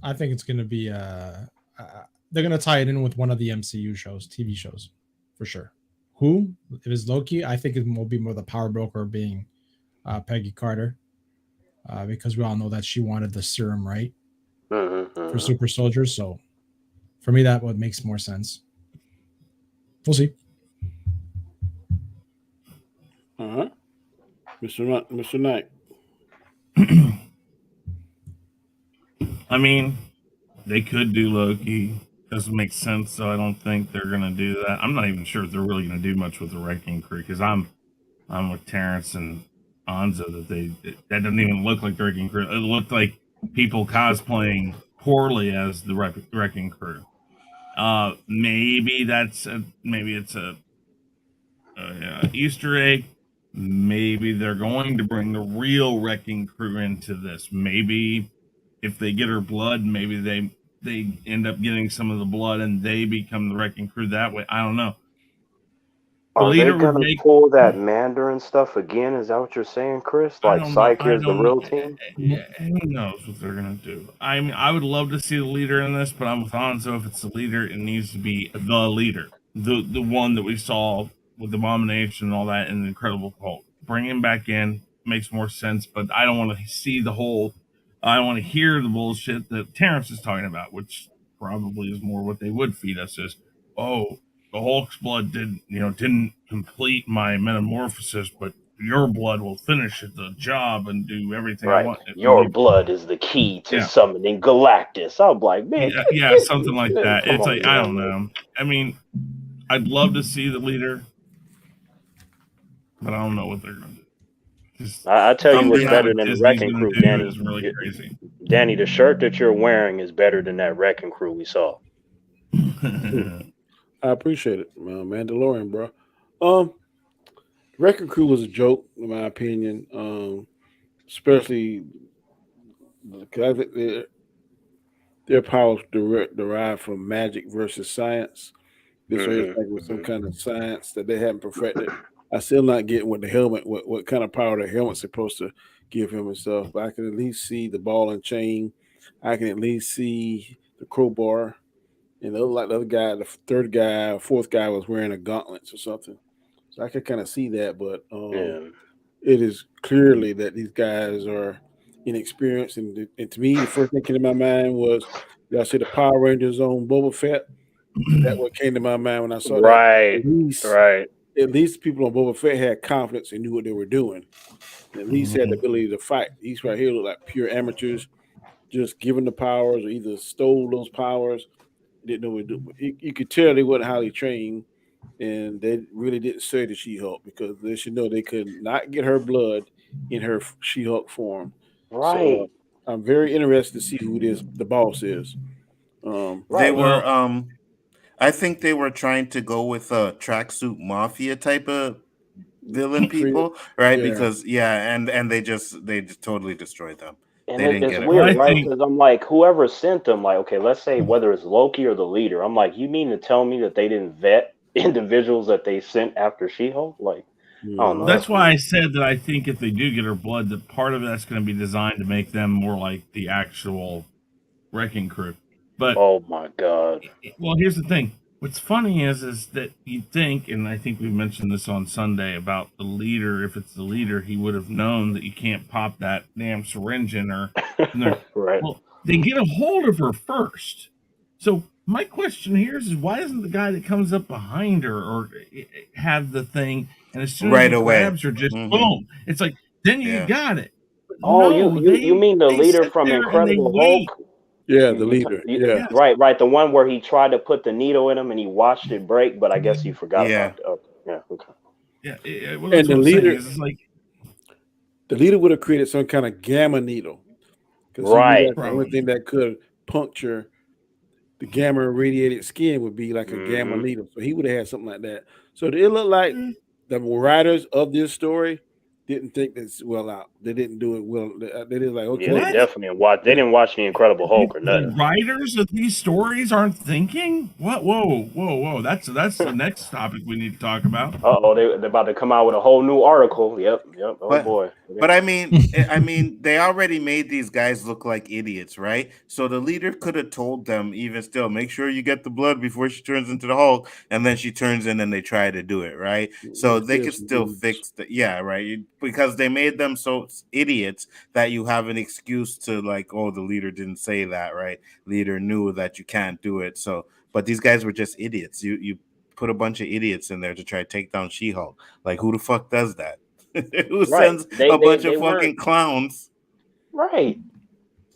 I think it's gonna be they're gonna tie it in with one of the MCU shows, TV shows, for sure. Who? If it's Loki, I think it will be more the power broker being Peggy Carter, because we all know that she wanted the serum, right, for super soldiers. So for me, that what makes more sense. We'll see. Mr. Knight. I mean, they could do Loki. Doesn't make sense, so I don't think they're gonna do that. I'm not even sure if they're really gonna do much with the Wrecking Crew because I'm with Terrence and Anza that doesn't even look like the Wrecking Crew. It looked like people cosplaying poorly as the Wrecking Crew. Maybe it's a Easter egg. Maybe they're going to bring the real Wrecking Crew into this. Maybe if they get her blood, maybe they end up getting some of the blood and they become the Wrecking Crew that way. I don't know. Are they gonna pull that Mandarin stuff again? Is that what you're saying, Chris? Like Psyche is the real team? Who knows what they're gonna do? I mean, I would love to see the leader in this, but I'm with Hanzo. If it's the leader, it needs to be the leader, the one that we saw with Abomination and all that in the Incredible Hulk. Bring him back in makes more sense, but I don't want to see the whole. I want to hear the bullshit that Terrence is talking about, which probably is more what they would feed us is, oh, the Hulk's blood didn't complete my metamorphosis, but your blood will finish the job and do everything I want. Your blood is the key to summoning Galactus. I'm like, man, something like that. It's like, I don't know. I mean, I'd love to see the leader, but I don't know what they're going to do. I tell you what's better than the Wrecking Crew, Danny. Is really crazy. Danny, the shirt that you're wearing is better than that Wrecking Crew we saw. I appreciate it, Mandalorian, bro. Wrecking Crew was a joke, in my opinion. Especially because their powers derived from magic versus science. This is like with some kind of science that they haven't perfected. I still not getting what the helmet, what kind of power the helmet's supposed to give him and stuff. But I can at least see the ball and chain. I can at least see the crowbar. And the other guy, the third guy, fourth guy was wearing a gauntlets or something. So I could kind of see that, but it is clearly that these guys are inexperienced. And to me, the first thing that came to my mind was, y'all see the Power Rangers on Boba Fett? That what came to my mind when I saw that. At least people on Boba Fett had confidence and knew what they were doing. And at least had the ability to fight. These right here look like pure amateurs, just given the powers or either stole those powers. Didn't know what to do. You could tell they wasn't highly trained, and they really didn't serve the She-Hulk because they should know they could not get her blood in her She-Hulk form. Right. So I'm very interested to see who the boss is. They were I think they were trying to go with a tracksuit mafia type of villain people, right? Yeah. Because and they just totally destroyed them. And it's weird, right? Because I'm like, whoever sent them, like, okay, let's say whether it's Loki or the leader, I'm like, you mean to tell me that they didn't vet individuals that they sent after She-Hulk? Like, I don't know. That's why I said that I think if they do get her blood, that part of that's going to be designed to make them more like the actual wrecking crew. But Oh my god. well, here's the thing. What's funny is that you think, and I think we mentioned this on Sunday about the leader. If it's the leader, he would have known that you can't pop that damn syringe in her. Right. Well, they get a hold of her first. So my question here is why doesn't the guy that comes up behind her or have the thing, and as soon as Right he away. grabs her, just boom, it's like then you Yeah. got it. But Oh, no, you mean the they leader sit from there and they Incredible wait. Hulk? Yeah, the leader. Yes. Right. The one where he tried to put the needle in him and he watched it break, but I guess you forgot Yeah. about it. Okay. Yeah. Okay. Yeah, well, And that's the what I'm saying. leader- Is it's like The leader would have created some kind of gamma needle because he knew Right. that's the only thing that could puncture the gamma irradiated skin would be like a gamma needle. So he would have had something like that. So it looked like the writers of this story didn't think this well out. They didn't do it well. They did like, okay, Yeah, they definitely didn't watch. They didn't watch the Incredible Hulk or the nothing. writers of these stories aren't thinking. What? Whoa! That's the next topic we need to talk about. They're about to come out with a whole new article. Yep. Oh boy. But I mean, they already made these guys look like idiots, right? So the leader could have told them, even still, make sure you get the blood before she turns into the Hulk, and then she turns in and they try to do it, right? So they could still fix right? Because they made them so idiots that you have an excuse to like, oh, the leader didn't say that, right? Leader knew that you can't do it. So, but these guys were just idiots. You put a bunch of idiots in there to try to take down She-Hulk. Like, who the fuck does that? Who sends a bunch of fucking clowns? Right.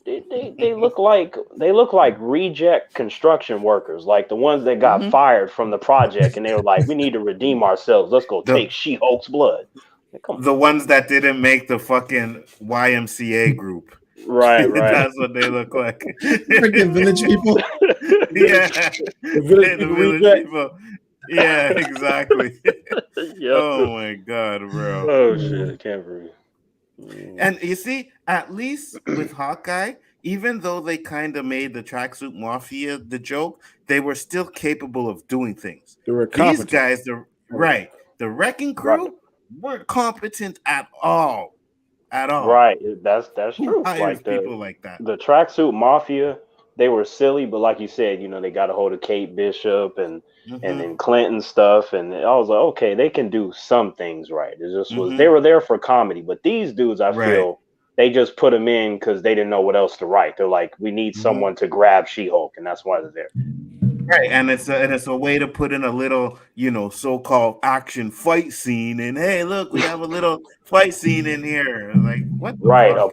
They look like reject construction workers, like the ones that got fired from the project, and they were like, "We need to redeem ourselves. Let's go take She-Hulk's blood." Like, come on. The ones that didn't make the fucking YMCA group. Right. That's what they look like. Freaking village people. Yeah, the village people. Yeah, exactly. Yep. Oh my god, bro. Oh shit, I can't breathe. And you see, at least with Hawkeye, even though they kind of made the tracksuit mafia the joke, they were still capable of doing things. They were These competent. guys, the wrecking crew weren't competent at all. Right, that's true. Like people like that. The tracksuit mafia, they were silly, but like you said, they got a hold of Kate Bishop and then Clinton stuff, and I was like, okay, they can do some things right. It just was they were there for comedy, but these dudes, I feel they just put them in because they didn't know what else to write. They're like, we need someone to grab She-Hulk, and that's why they're there. Right, and it's a way to put in a little, so-called action fight scene, and hey, look, we have a little fight scene in here. Like, what? Right, a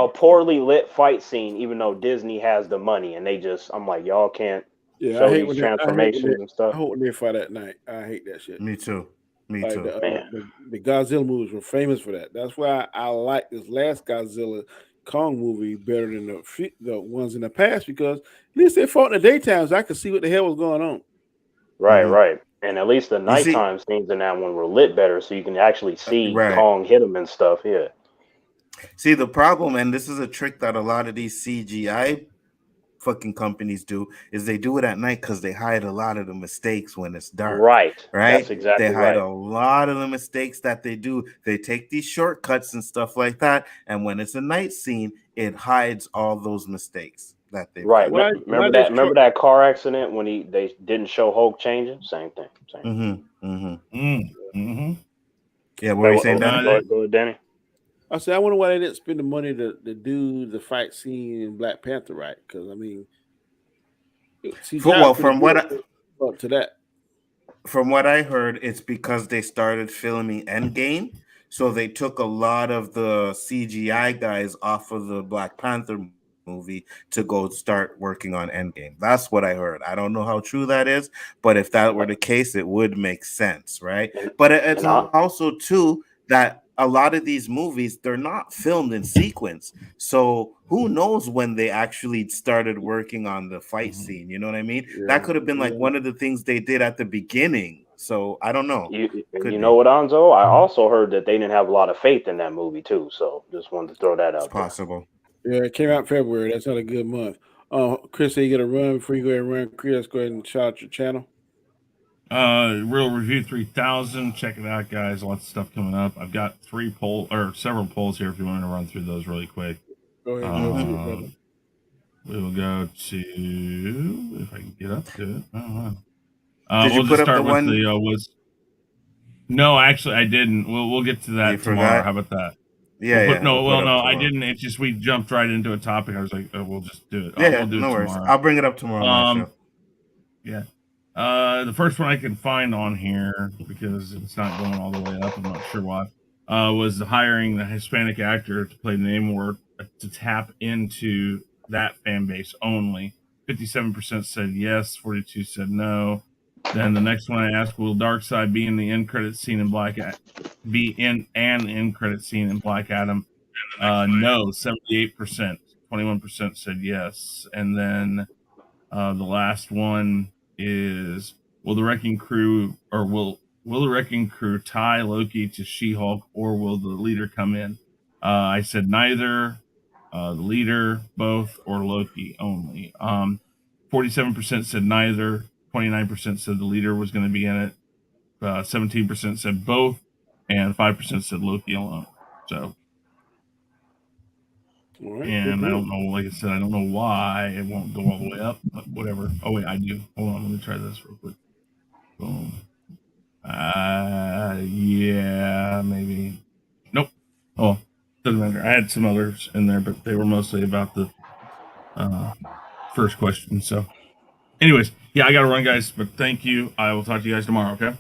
poorly lit fight scene, even though Disney has the money, and I'm like, y'all can't show these transformations and stuff. I hope when they fight at night. I hate that shit. Me too. The Godzilla movies were famous for that. That's why I like this last Godzilla Kong movie better than the ones in the past, because at least they fought in the daytime, so I could see what the hell was going on. Right. And at least the nighttime scenes in that one were lit better, so you can actually see Kong hit him and stuff. Yeah. See, the problem, and this is a trick that a lot of these CGI fucking companies do, is they do it at night because they hide a lot of the mistakes when it's dark. Right. That's exactly they hide a lot of the mistakes that they do. They take these shortcuts and stuff like that, and when it's a night scene, it hides all those mistakes that they remember that car accident when they didn't show Hulk changing? Same thing. Yeah, what were you saying, Danny? Go ahead, Danny. I said, I wonder why they didn't spend the money to do the fight scene in Black Panther, right? Because I mean, from what I heard, it's because they started filming Endgame, so they took a lot of the CGI guys off of the Black Panther movie to go start working on Endgame. That's what I heard. I don't know how true that is, but if that were the case, it would make sense, right? But it's also too that a lot of these movies, they're not filmed in sequence. So who knows when they actually started working on the fight scene? You know what I mean? Yeah. That could have been like one of the things they did at the beginning. So I don't know. You know what, Anzo? I also heard that they didn't have a lot of faith in that movie too. So just wanted to throw that out. It's possible. Yeah, it came out in February. That's not a good month. Chris, you got to run before you go ahead and run. Chris, go ahead and shout out your channel. Real Review 3000. Check it out, guys. Lots of stuff coming up. I've got several polls here if you want to run through those really quick. Go ahead. We will go to, if I can get up to it. I don't know. Did you We'll put just up the start with one? the was. No, actually, I didn't. We'll get to You that tomorrow. forgot? How about that? Yeah, we'll put it up No, I tomorrow. didn't. It's just we jumped right into a topic. I was like, we'll just do it. Yeah, We'll do no it worries. tomorrow. I'll bring it up tomorrow on my show. Yeah. The first one I can find on here, because it's not going all the way up, I'm not sure why, was hiring the Hispanic actor to play Namor to tap into that fan base only. 57% said yes, 42 said no. Then the next one I asked, will Darkseid be in the end credit scene in be in an end credit scene in Black Adam? No, 78%. 21% said yes. And then the last one is, will the Wrecking Crew, or will the Wrecking Crew tie Loki to She-Hulk, or will the leader come in? I said neither, the leader, both, or Loki only. 47% said neither, 29% said the leader was going to be in it, 17% said both, and 5% said Loki alone. So, All right, and I good. don't know, like I said, I don't know why it won't go all the way up, but whatever. Oh, wait, I do. Hold on, let me try this real quick. Boom. Yeah, maybe. Nope. Oh, doesn't matter. I had some others in there, but they were mostly about the first question. So, anyways, yeah, I got to run, guys, but thank you. I will talk to you guys tomorrow, okay?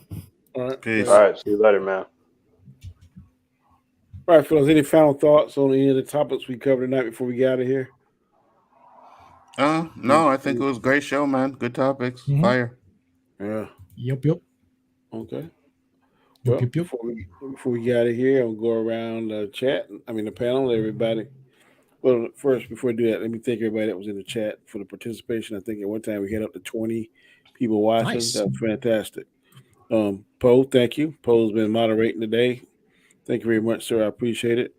All right, Peace. All right, see you later, man. All right, fellas. Any final thoughts on any of the topics we covered tonight before we get out of here? No, I think it was a great show, man. Good topics. Mhm. Fire. Yeah. Yep. Okay. Yup, Well, yup, yup. before we get out of here, I'll go around the chat. I mean, the panel, everybody. Well, first, before I do that, let me thank everybody that was in the chat for the participation. I think at one time we had up to 20 people watching. Nice. That was fantastic. Poe, thank you. Poe's been moderating today. Thank you very much, sir. I appreciate it.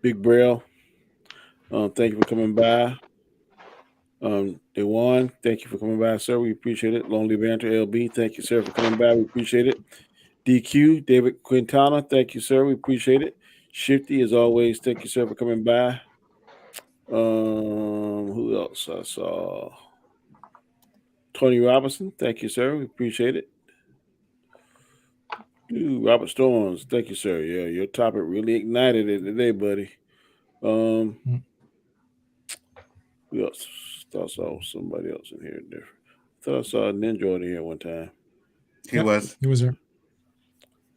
Big Braille, thank you for coming by. Dewan, thank you for coming by, sir. We appreciate it. Lonely Banter LB, thank you, sir, for coming by. We appreciate it. DQ, David Quintana, thank you, sir. We appreciate it. Shifty, as always, thank you, sir, for coming by. Who else I saw? Tony Robinson, thank you, sir. We appreciate it. Ooh, Robert Storms, thank you, sir. Yeah, your topic really ignited it today, buddy. Who else? I saw somebody else in here different. I thought I saw Ninja in here one time. He was. He was there.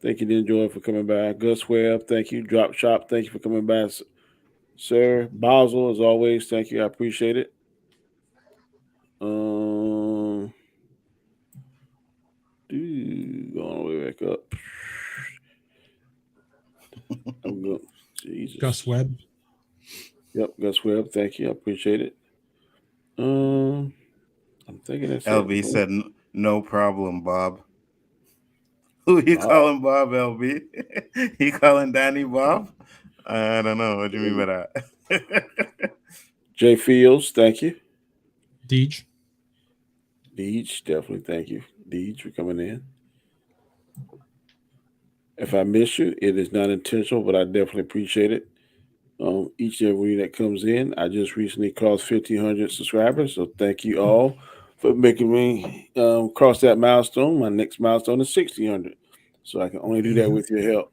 Thank you, Ninja, for coming by. Gus Webb, thank you. Drop Shop, thank you for coming by, sir. Basel, as always, thank you. I appreciate it. Going all the way back up. I'm going. Jesus. Gus Webb. Yep, Gus Webb. Thank you. I appreciate it. I'm thinking that's LB it. said, no problem, Bob. Who you calling Bob, LB? You calling Danny Bob? I don't know. What do you mean by that? Jay Fields, thank you. Deej, definitely thank you. Deej, for coming in. If I miss you, it is not intentional, but I definitely appreciate it. Each and every that comes in. I just recently crossed 1,500 subscribers, so thank you all for making me cross that milestone. My next milestone is 1,600, so I can only do that with your help.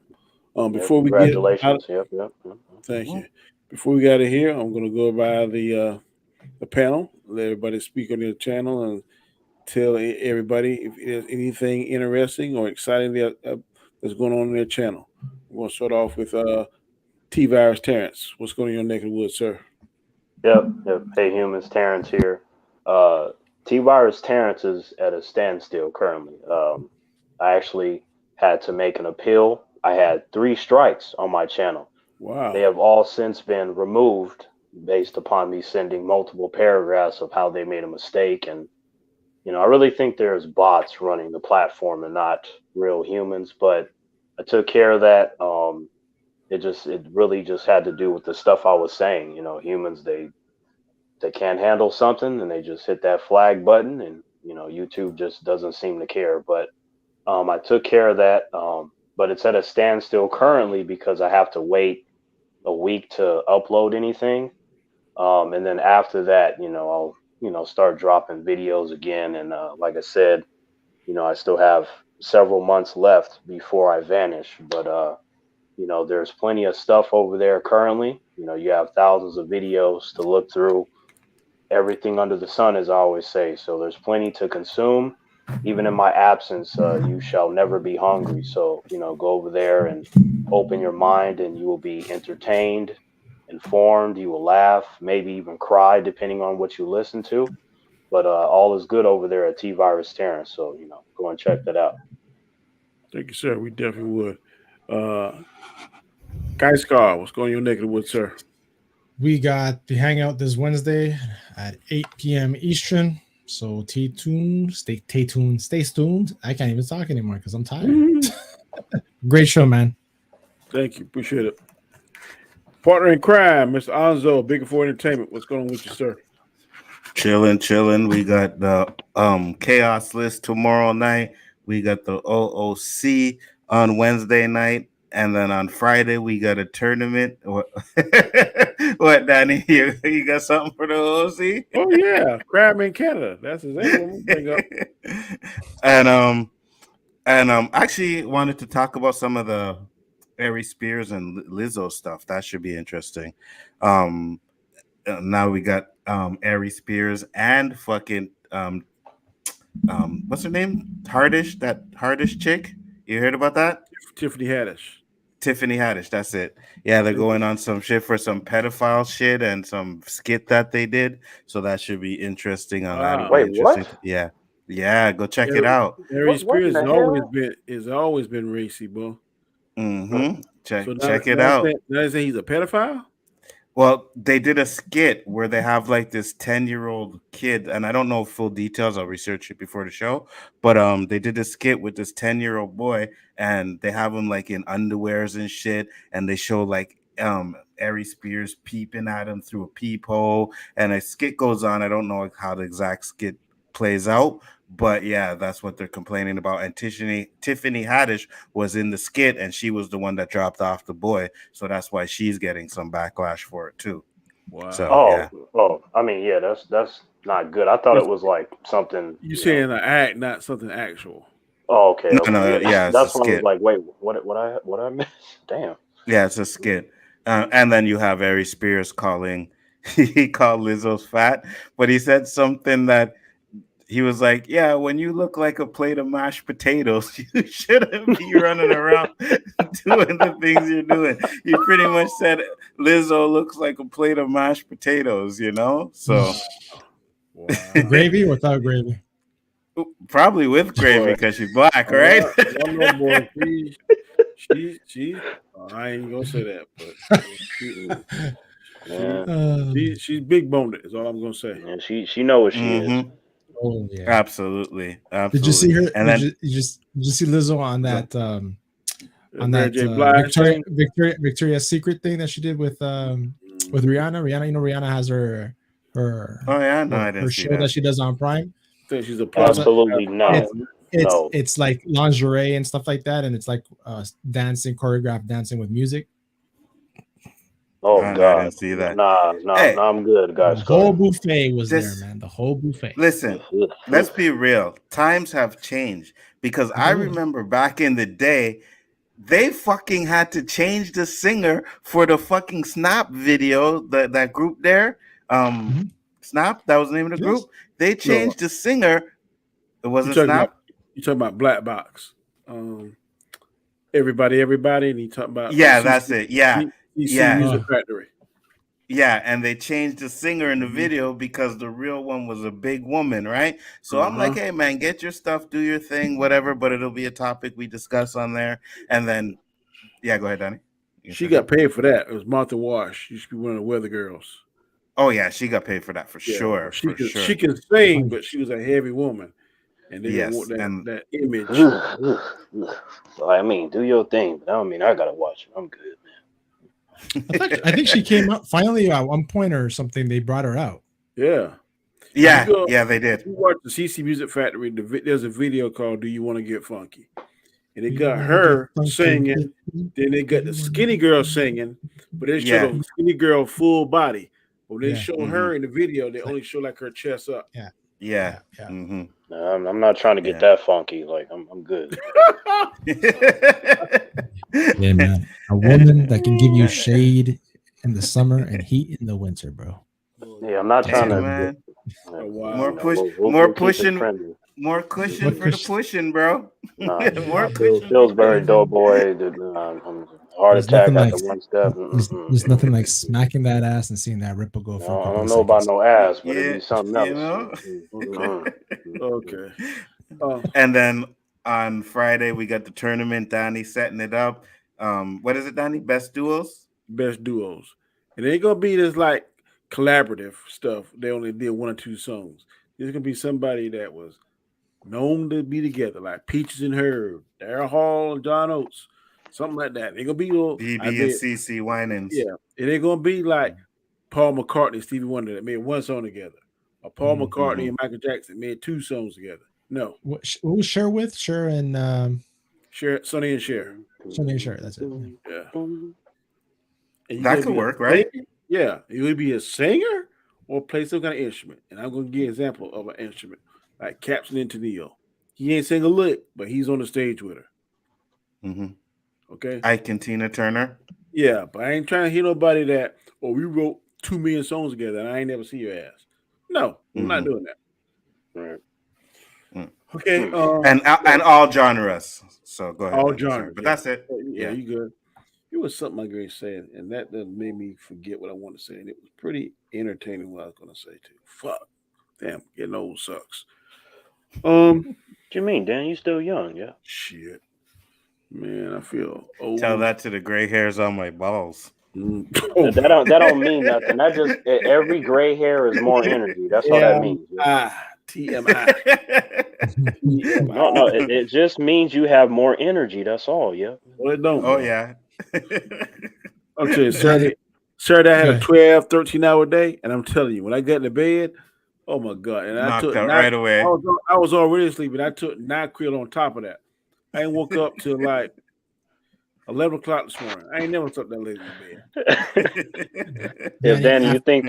Before we get out, Yep. Thank you. Before we get out of here, I'm going to go by the panel, let everybody speak on their channel, and tell everybody if there's anything interesting or exciting that's going on in their channel. We're going to start off with T-Virus Terrence. What's going on in your neck of the woods, sir? Yep. Hey, humans, Terrence here. T-Virus Terrence is at a standstill currently. I actually had to make an appeal. I had 3 strikes on my channel. Wow. They have all since been removed based upon me sending multiple paragraphs of how they made a mistake. And, I really think there's bots running the platform and not real humans, but I took care of that. It really just had to do with the stuff I was saying. Humans, they can't handle something and they just hit that flag button, and YouTube just doesn't seem to care. But I took care of that. But it's at a standstill currently because I have to wait a week to upload anything. And then after that, I'll start dropping videos again. And like I said, I still have several months left before I vanish. But there's plenty of stuff over there currently. You have thousands of videos to look through, everything under the sun, as I always say. So there's plenty to consume. Even in my absence, you shall never be hungry. So, go over there and open your mind, and you will be entertained, informed. You will laugh, maybe even cry, depending on what you listen to. But all is good over there at T Virus Terrence. So, go and check that out. Thank you, sir. We definitely would. Guy Scar, what's going on your neck of the woods, sir? We got the hangout this Wednesday at 8 p.m. Eastern. So stay tuned. Stay tuned. I can't even talk anymore because I'm tired. Great show, man. Thank you. Appreciate it. Partner in crime, Mr. Anzo, Biggaford Entertainment. What's going on with you, sir? Chilling. We got the Khaos List tomorrow night. We got the OOC on Wednesday night. And then on Friday, we got a tournament. What, Danny? You got something for the OOC? Oh, yeah. Crab in Canada. That's his name. And actually wanted to talk about some of the Ari Spears and Lizzo stuff. That should be interesting. Now we got Ari Spears and fucking what's her name? Hardish chick. You heard about that? Tiffany Haddish, that's it. Yeah, they're going on some shit for some pedophile shit and some skit that they did. So that should be interesting on that. Wait, what? Yeah, go check it out. Ari Spears has always been racy, bro. Mm-hmm. Check it out. Now he's a pedophile? Well, they did a skit where they have like this 10-year-old kid, and I don't know full details. I'll research it before the show. But they did a skit with this 10-year-old boy, and they have him like in underwears and shit, and they show like Ari Spears peeping at him through a peephole, and a skit goes on. I don't know how the exact skit plays out, but yeah, that's what they're complaining about. And Tiffany Haddish was in the skit, and she was the one that dropped off the boy, so that's why she's getting some backlash for it too. Wow. So, I mean, yeah, that's not good. I thought it was like something. You saying an act, not something actual. Oh, okay. No, yeah, that's when I was like, wait, what I missed? Damn. Yeah, it's a skit. And then you have Ari Spears he called Lizzo's fat, but he said something that he was like, yeah, when you look like a plate of mashed potatoes, you shouldn't be running around doing the things you're doing. You pretty much said Lizzo looks like a plate of mashed potatoes, So Wow. Gravy or without gravy? Probably with gravy because she's black, right? I ain't gonna say that, but she's big boned. Is all I'm gonna say. And she knows what she is. Oh yeah, absolutely. Did you see her? And then did you see Lizzo on that Victoria's Secret thing that she did with Rihanna? Rihanna, Rihanna has her her show that she does on Prime. I think she's absolutely not. It's like lingerie and stuff like that, and it's like choreographed dancing with music. Oh God! I didn't see that. Nah, I'm good, guys. The whole buffet was there, man. The whole buffet. Listen, let's be real. Times have changed because I remember back in the day, they fucking had to change the singer for the fucking Snap video. That group there, Snap. That was the name of the group. They changed the singer. It wasn't Snap. You talking about Black Box? Everybody, and he talking about that's it. Music Factory. Yeah, and they changed the singer in the video because the real one was a big woman, right? So I'm like, hey man, get your stuff, do your thing, whatever, but it'll be a topic we discuss on there. And then go ahead, Donnie. She got paid for that. It was Martha Wash. She used to be one of the weather girls. Oh yeah, she got paid for that for sure. She can sing, but she was a heavy woman. And they want that image. So, I mean, do your thing, but I don't mean I gotta watch it. I'm good, man. I think she came out finally at one point or something. They brought her out. Yeah, they did. You watch the CC Music Factory. There's a video called "Do You Want to Get Funky," and it got her singing. Then they got the skinny girl singing, but they showed a skinny girl full body. When they show her in the video, they It's only show like her chest up. Yeah. I'm not trying to get that funky. Like I'm good. Yeah, man. A woman that can give you shade in the summer and heat in the winter, bro. Yeah, I'm not trying to. Man. Wow. More keep it pushing, trendy. more cushion for the pushing, bro. Nah, More Pillsbury Doughboy. Heart There's attack nothing like after one step. there's nothing like smacking that ass and seeing that ripple go for a I couple don't of know about seconds. no ass, but it'd Yeah, be something you else. know? Okay. And then on Friday we got the tournament. Donnie setting it up. What is it, Donnie? Best duos. Best duos, and it ain't gonna be this like collaborative stuff. They only did 1 or 2 songs. There's gonna be somebody that was known to be together, like Peaches and Herb, Daryl Hall and John Oates, something like that. They're gonna be little BB and CC Winans. Yeah, it ain't gonna be like Paul McCartney and Stevie Wonder that made 1 song together, or Paul McCartney and Michael Jackson made 2 songs together. No. What was Cher with? Cher and Cher, Sonny and Cher. Sonny and Cher. That's it. Yeah. And That could work, right? Yeah, you would be a singer or play some kind of instrument. And I'm going to give you an example of an instrument, like Captain and Tennille. He ain't sing a lick, but he's on the stage with her. Okay? Ike and Tina Turner. Yeah, but I ain't trying to hear nobody that, we wrote 2 million songs together and I ain't never see your ass. No, I'm not doing that. Right. Okay. And all genres. So go ahead. All genres. But that's it. Yeah, you good. It was something my great said, and that made me forget what I want to say. And it was pretty entertaining what I was going to say too. Fuck, damn, getting old sucks. What you mean, Dan? You still young, yeah? Shit, man, I feel old. Tell that to the gray hairs on my balls. That don't mean nothing. That just every gray hair is more energy. That's all that means. TMI. No, it just means you have more energy. That's all. Yeah. Well, it don't. Oh yeah. Okay, Saturday I had a 12, 13-hour day, and I'm telling you, when I got into bed, oh my god, and I took right away. I was already sleeping. I took NyQuil on top of that. I ain't woke up till like 11 o'clock this morning. I ain't never slept that late in bed. Yeah, Danny, you think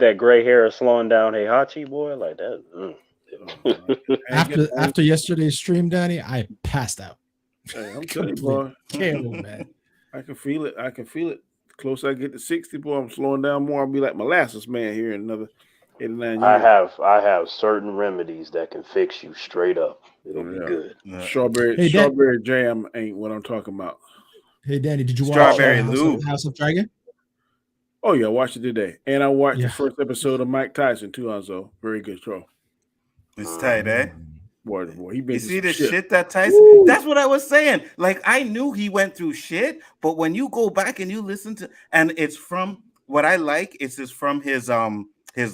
that gray hair is slowing down? Hey, Hachi boy, like that. After yesterday's stream, Danny, I passed out. Hey, I'm telling you, boy. Terrible, man. I can feel it. The closer I get to 60, boy, I'm slowing down more. I'll be like molasses man here in another 89 years. I have certain remedies that can fix you straight up. It'll be good. Strawberry jam ain't what I'm talking about. Hey, Danny, did you watch Strawberry Lou? House of Dragon? Oh yeah, I watched it today, and I watched the first episode of Mike Tyson too. Also, very good show. It's tight, eh? Boy, he been. You see the shit that Tyson? Woo! That's what I was saying. Like I knew he went through shit, but when you go back and you listen to, and it's from what I like, it's from his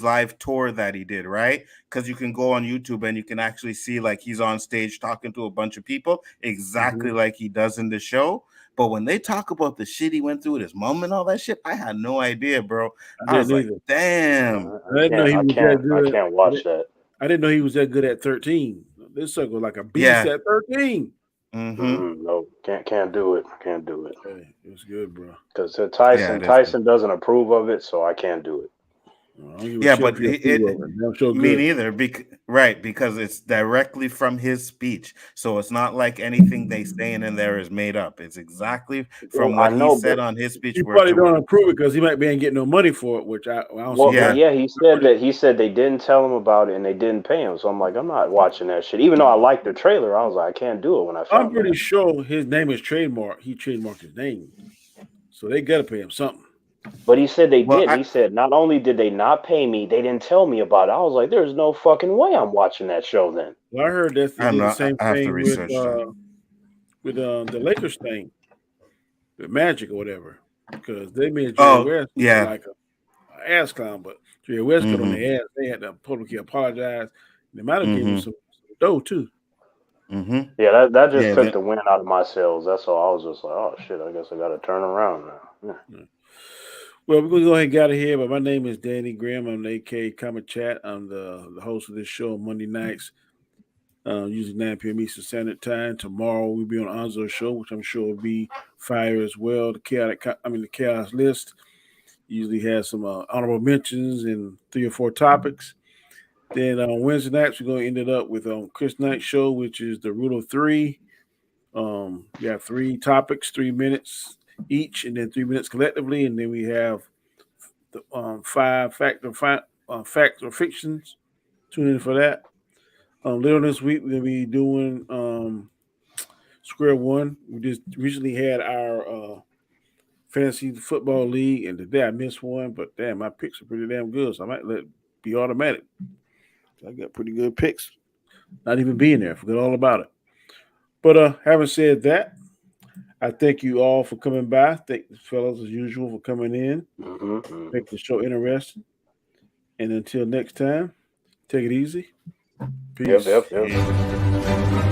live tour that he did, right? Because you can go on YouTube and you can actually see like he's on stage talking to a bunch of people, exactly like he does in the show. But when they talk about the shit he went through with his mom and all that shit, I had no idea, bro. I was like, damn. I can't watch that. I didn't know he was that good at 13. This sucker was like a beast at 13. No, can't do it. Can't do it. Hey, it was good, bro. Because Tyson doesn't approve of it, so I can't do it. Yeah, but me neither. Because it's directly from his speech, so it's not like anything they saying in there is made up. It's exactly from what he said on his speech. You probably don't approve it because he might be ain't getting no money for it, which I don't see. Yeah, he said they didn't tell him about it and they didn't pay him. So I'm like, I'm not watching that shit. Even though I liked the trailer, I was like, I can't do it when I found I'm pretty sure his name is trademark. He trademarked his name, so they gotta pay him something. But he said they did. He said not only did they not pay me, they didn't tell me about it. I was like, "There's no fucking way I'm watching that show." Then I heard that's the same thing with the Lakers thing, the Magic or whatever, because they made Jerry West like an ass clown, but Jerry West got on their ass. They had to publicly apologize. They might have given him some dough too. Yeah, that just took the wind out of my sails. That's all. I was just like, "Oh shit, I guess I got to turn around now." Yeah. Well, we're going to go ahead and get out of here, but my name is Danny Graham. I'm the AK Comic Chat. I'm the host of this show on Monday nights, usually 9 p.m. Eastern Standard Time. Tomorrow we'll be on Anzo's show, which I'm sure will be fire as well, the Khaos List. Usually has some honorable mentions and 3 or 4 topics. Then on Wednesday nights, we're going to end it up with Chris Knight's show, which is the Rule of 3. You have 3 topics, 3 minutes each, and then 3 minutes collectively. And then we have the 5 fact or fictions. Tune in for that. Later this week, we're going to be doing Square One. We just recently had our fantasy football league, and today I missed one, but damn, my picks are pretty damn good, so I might let it be automatic. I got pretty good picks, not even being there. Forget all about it. But having said that, I thank you all for coming by. Thank the fellas as usual for coming in. Make the show interesting. And until next time, take it easy. Peace. Yep.